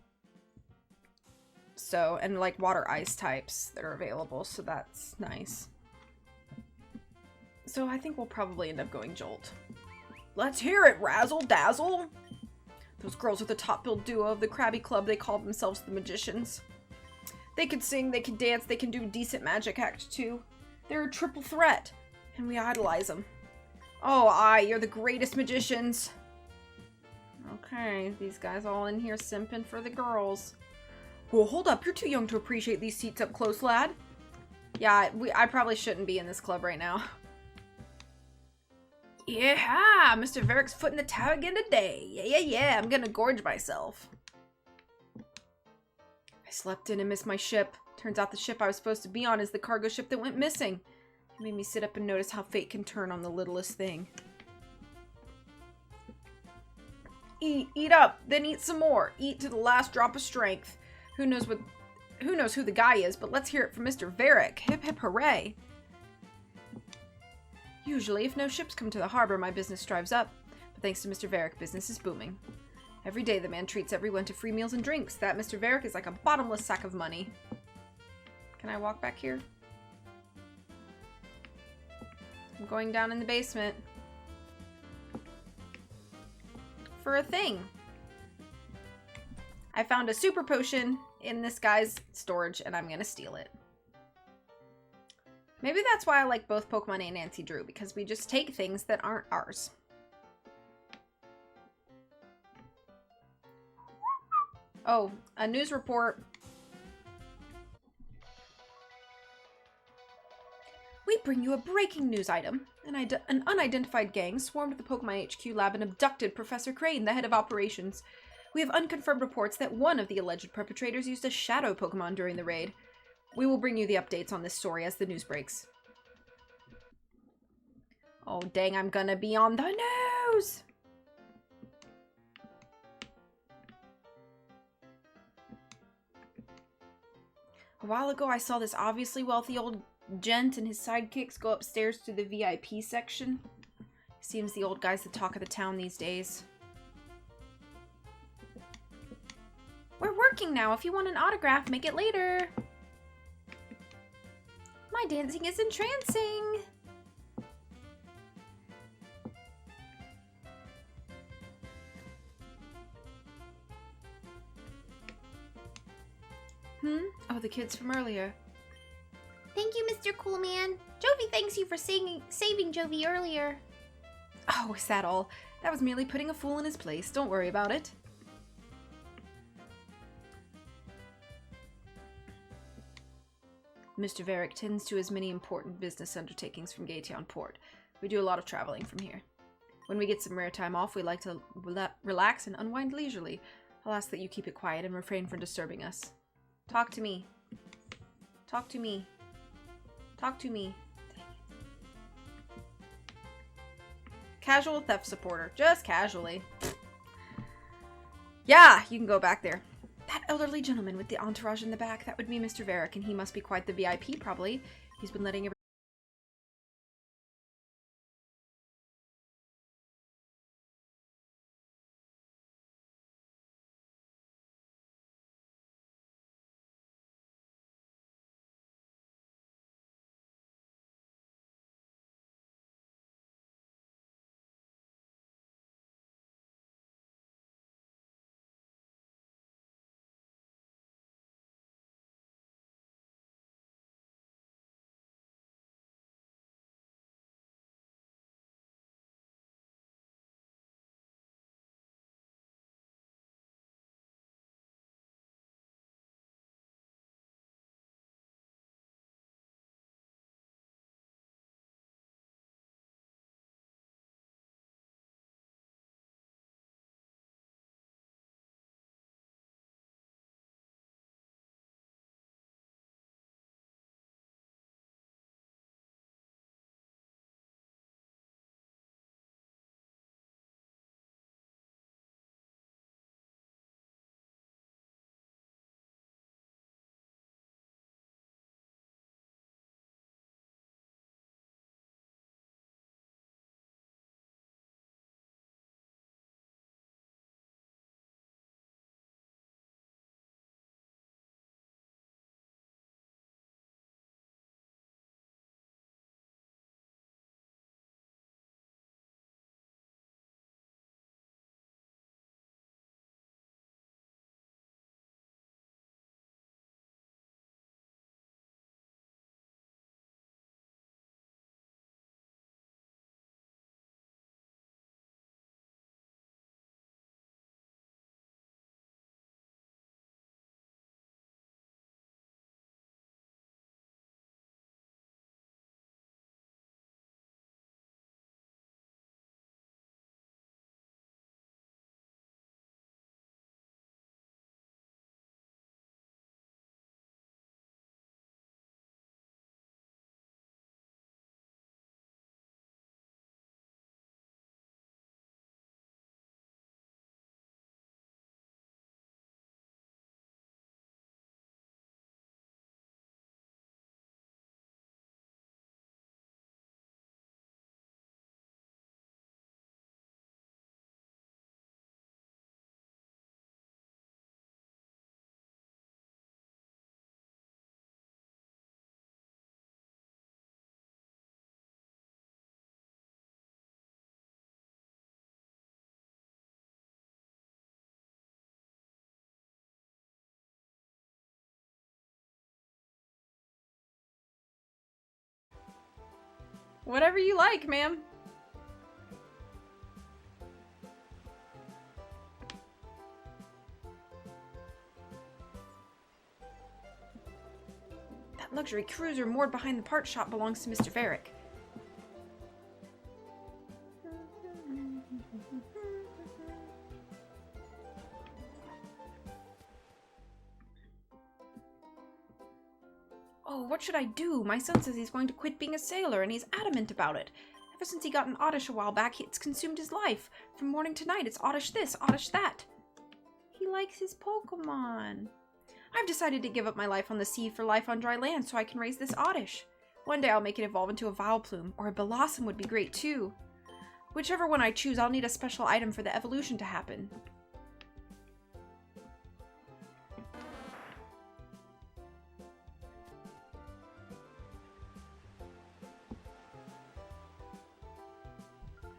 So, and like water ice types that are available, so that's nice. So I think we'll probably end up going Jolt. Let's hear it, Razzle Dazzle! Those girls are the top-billed duo of the Krabby Club. They call themselves the Magicians. They can sing, they can dance, they can do a decent magic act too. They're a triple threat, and we idolize them. Oh, aye, you're the greatest magicians. Okay, these guys all in here simping for the girls. Well, hold up, you're too young to appreciate these seats up close, lad. Yeah, I probably shouldn't be in this club right now. Yeah, Mr. Varric's foot in the tower again today. Yeah, I'm gonna gorge myself. I slept in and missed my ship. Turns out the ship I was supposed to be on is the cargo ship that went missing. It made me sit up and notice how fate can turn on the littlest thing. Eat up, then eat some more. Eat to the last drop of strength. Who knows who the guy is, but let's hear it from Mr. Varric. Hip hip hooray. Usually, if no ships come to the harbor, my business drives up. But thanks to Mr. Varric, business is booming. Every day, the man treats everyone to free meals and drinks. That Mr. Varric is like a bottomless sack of money. Can I walk back here? I'm going down in the basement. For a thing. I found a super potion in this guy's storage, and I'm gonna steal it. Maybe that's why I like both Pokemon and Nancy Drew, because we just take things that aren't ours. Oh, a news report. We bring you a breaking news item. An unidentified gang swarmed the Pokemon HQ lab and abducted Professor Crane, the head of operations. We have unconfirmed reports that one of the alleged perpetrators used a shadow Pokemon during the raid. We will bring you the updates on this story as the news breaks. Oh, dang, I'm gonna be on the news! A while ago, I saw this obviously wealthy old gent and his sidekicks go upstairs to the VIP section. Seems the old guy's the talk of the town these days. We're working now. If you want an autograph, make it later. My dancing is entrancing. Oh, the kids from earlier. Thank you, Mr. Coolman. Jovi thanks you for saving Jovi earlier. Oh, is that all? That was merely putting a fool in his place. Don't worry about it. Mr. Varric tends to his many important business undertakings from Gaytown Port. We do a lot of traveling from here. When we get some rare time off, we like to relax and unwind leisurely. I'll ask that you keep it quiet and refrain from disturbing us. Talk to me. Talk to me. Talk to me. Casual theft supporter. Just casually. Yeah, you can go back there. That elderly gentleman with the entourage in the back, that would be Mr. Varric, and he must be quite the VIP, probably. He's been letting everyone Whatever you like, ma'am. That luxury cruiser moored behind the parts shop belongs to Mr. Varric. Oh, what should I do? My son says he's going to quit being a sailor, and he's adamant about it. Ever since he got an Oddish a while back, it's consumed his life. From morning to night, it's Oddish this, Oddish that. He likes his Pokemon. I've decided to give up my life on the sea for life on dry land so I can raise this Oddish. One day I'll make it evolve into a Vileplume, or a Blossom would be great too. Whichever one I choose, I'll need a special item for the evolution to happen.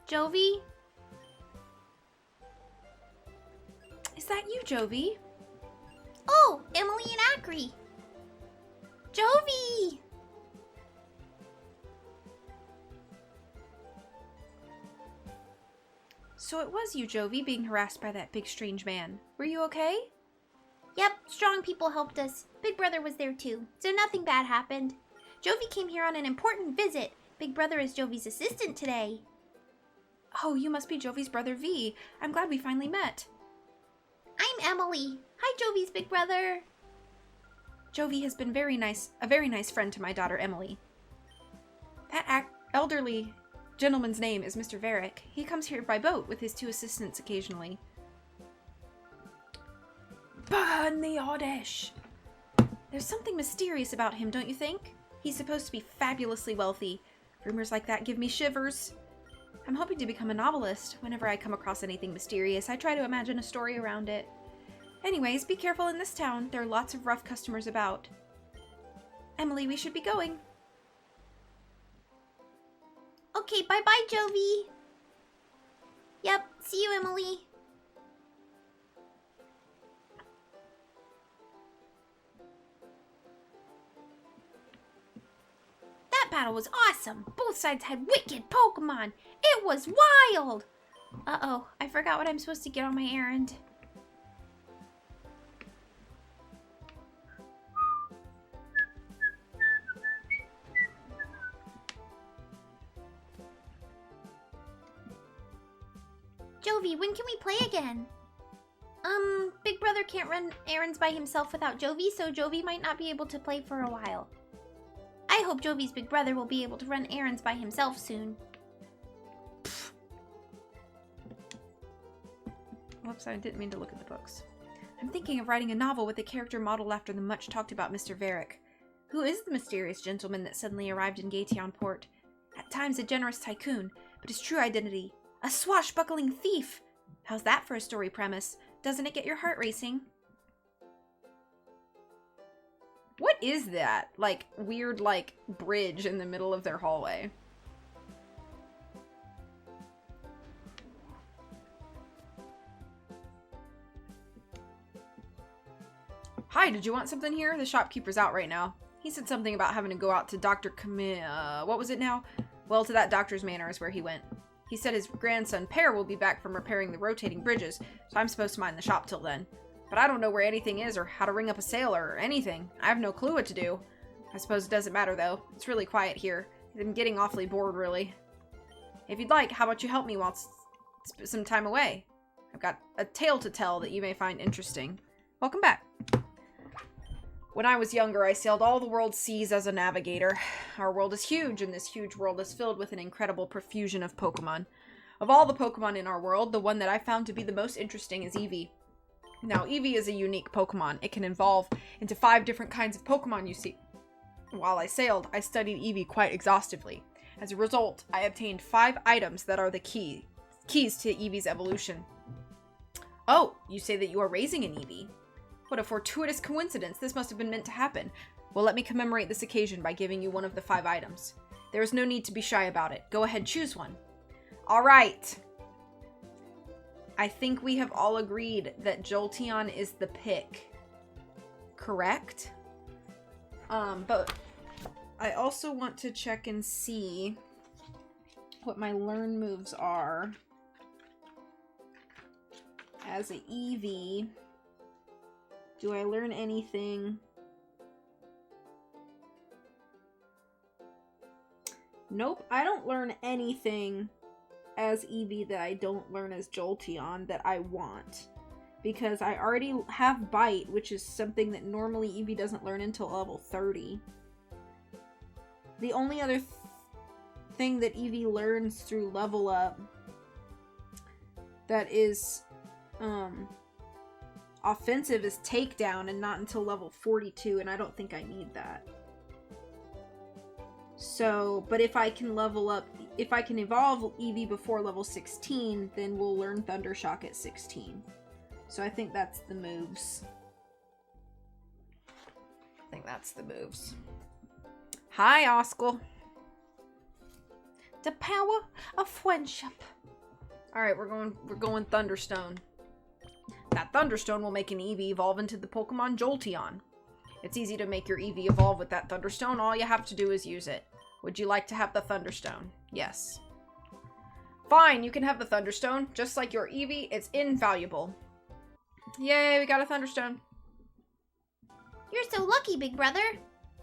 Jovi? Is that you, Jovi? Oh, Emily and Acri. Jovi! So it was you, Jovi, being harassed by that big strange man. Were you okay? Yep, strong people helped us. Big Brother was there too, so nothing bad happened. Jovi came here on an important visit. Big Brother is Jovi's assistant today. Oh, you must be Jovi's brother V. I'm glad we finally met. I'm Emily. Hi, Jovi's big brother. Jovi has been a very nice friend to my daughter, Emily. That elderly gentleman's name is Mr. Varric. He comes here by boat with his 2 assistants occasionally. Burn the Oddish! There's something mysterious about him, don't you think? He's supposed to be fabulously wealthy. Rumors like that give me shivers. I'm hoping to become a novelist. Whenever I come across anything mysterious, I try to imagine a story around it. Anyways, be careful in this town. There are lots of rough customers about. Emily, we should be going. Okay, bye-bye, Jovi. Yep, see you, Emily. That battle was awesome. Both sides had wicked Pokemon. It was wild. Uh-oh, I forgot what I'm supposed to get on my errand. Jovi, when can we play again? Big Brother can't run errands by himself without Jovi, so Jovi might not be able to play for a while. I hope Jovi's big brother will be able to run errands by himself soon. Whoops, I didn't mean to look at the books. I'm thinking of writing a novel with a character modeled after the much talked about Mr. Varric. Who is the mysterious gentleman that suddenly arrived in Gaytown Port? At times a generous tycoon, but his true identity, a swashbuckling thief! How's that for a story premise? Doesn't it get your heart racing? What is that? Like, weird, like, bridge in the middle of their hallway. Hi, did you want something here? The shopkeeper's out right now. He said something about having to go out to Dr. what was it now? Well, to that doctor's manor is where he went. He said his grandson, Pear, will be back from repairing the rotating bridges, so I'm supposed to mind the shop till then. But I don't know where anything is or how to ring up a sailor or anything. I have no clue what to do. I suppose it doesn't matter, though. It's really quiet here. I'm getting awfully bored, really. If you'd like, how about you help me while some time away? I've got a tale to tell that you may find interesting. Welcome back. When I was younger, I sailed all the world's seas as a navigator. Our world is huge, and this huge world is filled with an incredible profusion of Pokemon. Of all the Pokemon in our world, the one that I found to be the most interesting is Eevee. Now, Eevee is a unique Pokemon. It can evolve into 5 different kinds of Pokemon you see. While I sailed, I studied Eevee quite exhaustively. As a result, I obtained 5 items that are the keys to Eevee's evolution. Oh, you say that you are raising an Eevee. What a fortuitous coincidence. This must have been meant to happen. Well, let me commemorate this occasion by giving you one of the 5 items. There is no need to be shy about it. Go ahead, choose one. All right. I think we have all agreed that Jolteon is the pick. Correct? But I also want to check and see what my learn moves are as a Eevee. Do I learn anything? Nope, I don't learn anything as Eevee that I don't learn as Jolteon that I want. Because I already have Bite, which is something that normally Eevee doesn't learn until level 30. The only other thing that Eevee learns through level up that is offensive is Takedown, and not until level 42, and I don't think I need that. So, but if I can level up, if I can evolve Eevee before level 16, then we'll learn Thundershock at 16. So I think that's the moves. I think that's the moves. Hi, Oskel. The power of friendship. Alright, we're going Thunderstone. That Thunderstone will make an Eevee evolve into the Pokemon Jolteon. It's easy to make your Eevee evolve with that Thunderstone. All you have to do is use it. Would you like to have the Thunderstone? Yes. Fine, you can have the Thunderstone. Just like your Eevee, it's invaluable. Yay, we got a Thunderstone. You're so lucky, big brother.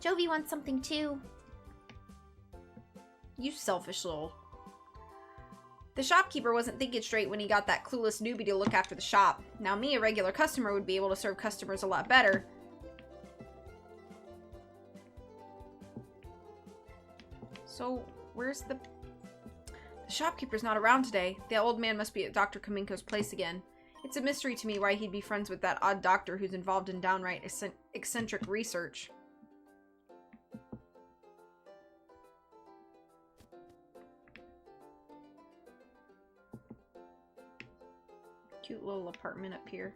Jovi wants something too. You selfish little... The shopkeeper wasn't thinking straight when he got that clueless newbie to look after the shop. Now me, a regular customer, would be able to serve customers a lot better. So, where's the... The shopkeeper's not around today. The old man must be at Dr. Kaminko's place again. It's a mystery to me why he'd be friends with that odd doctor who's involved in downright eccentric research. Cute little apartment up here.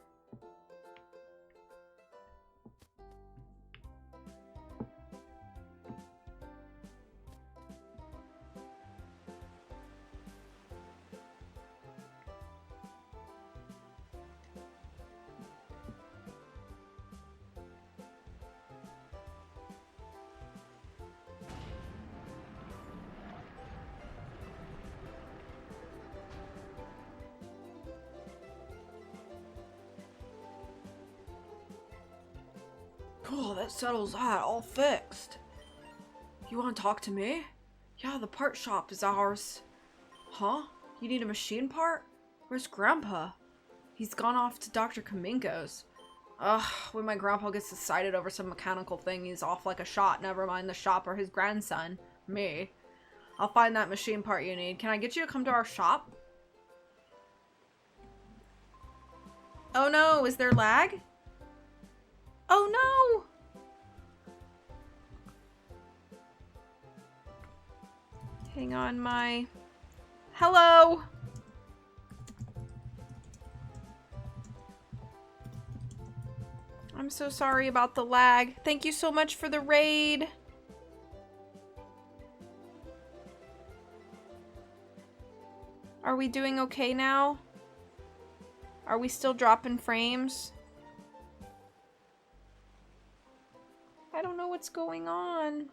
Cool, that settles that. All fixed. You want to talk to me? Yeah, the part shop is ours. Huh? You need a machine part? Where's Grandpa? He's gone off to Dr. Kaminko's. Ugh, when my grandpa gets excited over some mechanical thing, he's off like a shot. Never mind the shop or his grandson. Me. I'll find that machine part you need. Can I get you to come to our shop? Oh no, is there lag? Oh no! Hang on, my... Hello! I'm so sorry about the lag. Thank you so much for the raid. Are we doing okay now? Are we still dropping frames? I don't know what's going on.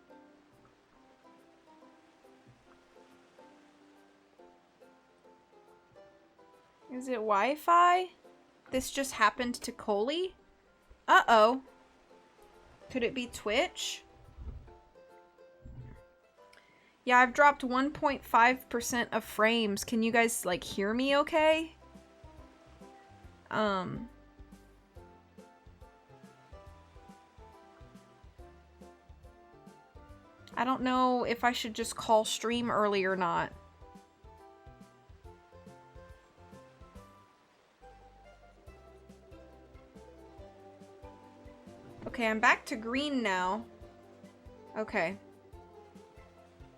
Is it Wi-Fi? This just happened to Coley? Uh-oh. Could it be Twitch? Yeah, I've dropped 1.5% of frames. Can you guys, like, hear me okay? I don't know if I should just call stream early or not. Okay, I'm back to green now. Okay.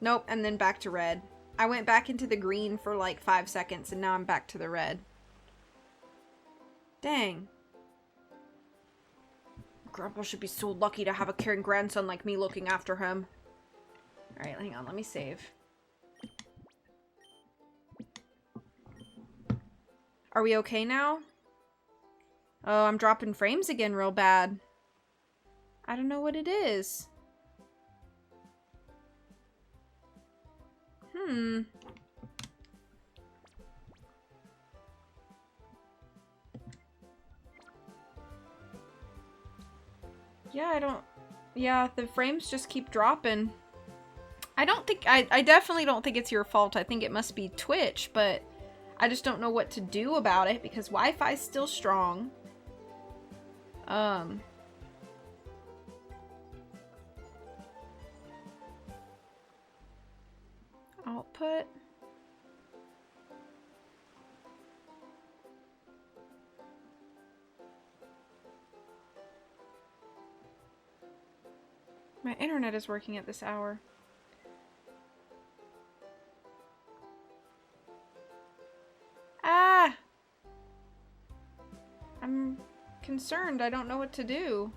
Nope, and then back to red. I went back into the green for like 5 seconds, and now I'm back to the red. Dang. Grandpa should be so lucky to have a caring grandson like me looking after him. Alright, hang on, let me save. Are we okay now? Oh, I'm dropping frames again real bad. I don't know what it is. Yeah, I don't... Yeah, the frames just keep dropping. I don't think... I definitely don't think it's your fault. I think it must be Twitch, but I just don't know what to do about it because Wi-Fi's still strong. Output. My internet is working at this hour. Ah! I'm concerned. I don't know what to do.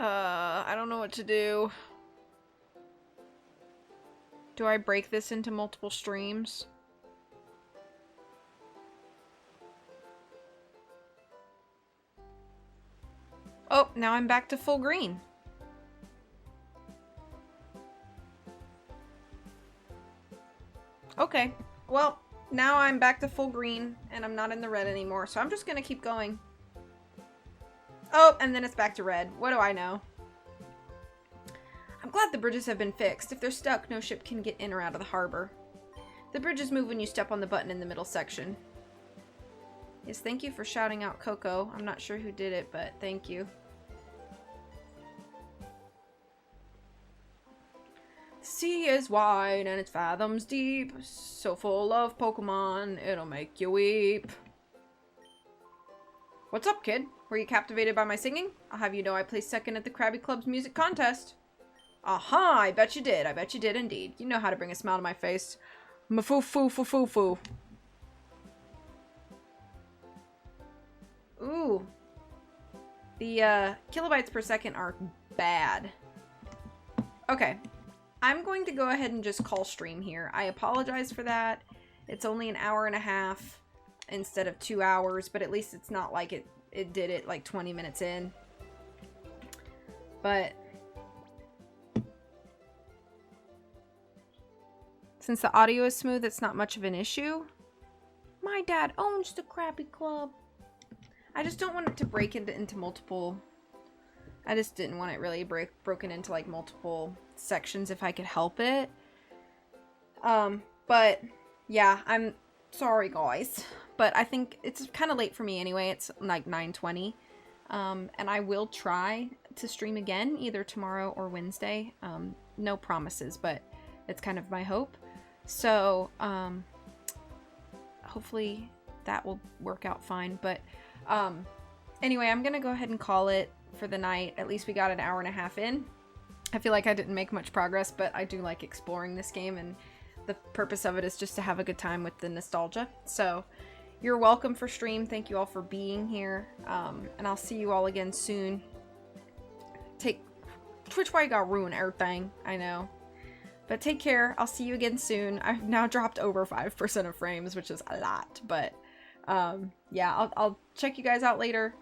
I don't know what to do. Do I break this into multiple streams? Oh, now I'm back to full green. Okay, well, now I'm back to full green, and I'm not in the red anymore, so I'm just gonna keep going. Oh, and then it's back to red. What do I know? I'm glad the bridges have been fixed. If they're stuck, no ship can get in or out of the harbor. The bridges move when you step on the button in the middle section. Yes, thank you for shouting out Coco. I'm not sure who did it, but thank you. The sea is wide and it's fathoms deep, so full of Pokemon, it'll make you weep. What's up, kid? Were you captivated by my singing? I'll have you know I placed second at the Krabby Club's music contest. Aha, I bet you did. I bet you did indeed. You know how to bring a smile to my face. Mafoo-foo-foo-foo-foo. Ooh. The kilobytes per second are bad. Okay. I'm going to go ahead and just call stream here. I apologize for that. It's only an hour and a half instead of 2 hours, but at least it's not like it did it like 20 minutes in. But since the audio is smooth, it's not much of an issue. My dad owns the Krabby Club. I just don't want it to break into multiple... I just didn't want it really broken into like multiple sections if I could help it. But yeah, I'm sorry guys. But I think it's kind of late for me anyway. It's like 9:20. And I will try to stream again either tomorrow or Wednesday. No promises, but it's kind of my hope. So, hopefully that will work out fine. But, anyway, I'm gonna go ahead and call it for the night. At least we got an hour and a half in. I feel like I didn't make much progress, but I do like exploring this game, and the purpose of it is just to have a good time with the nostalgia. So, you're welcome for stream. Thank you all for being here. And I'll see you all again soon. Twitch, why you gotta ruin everything? I know. But take care. I'll see you again soon. I've now dropped over 5% of frames, which is a lot. But, yeah, I'll check you guys out later.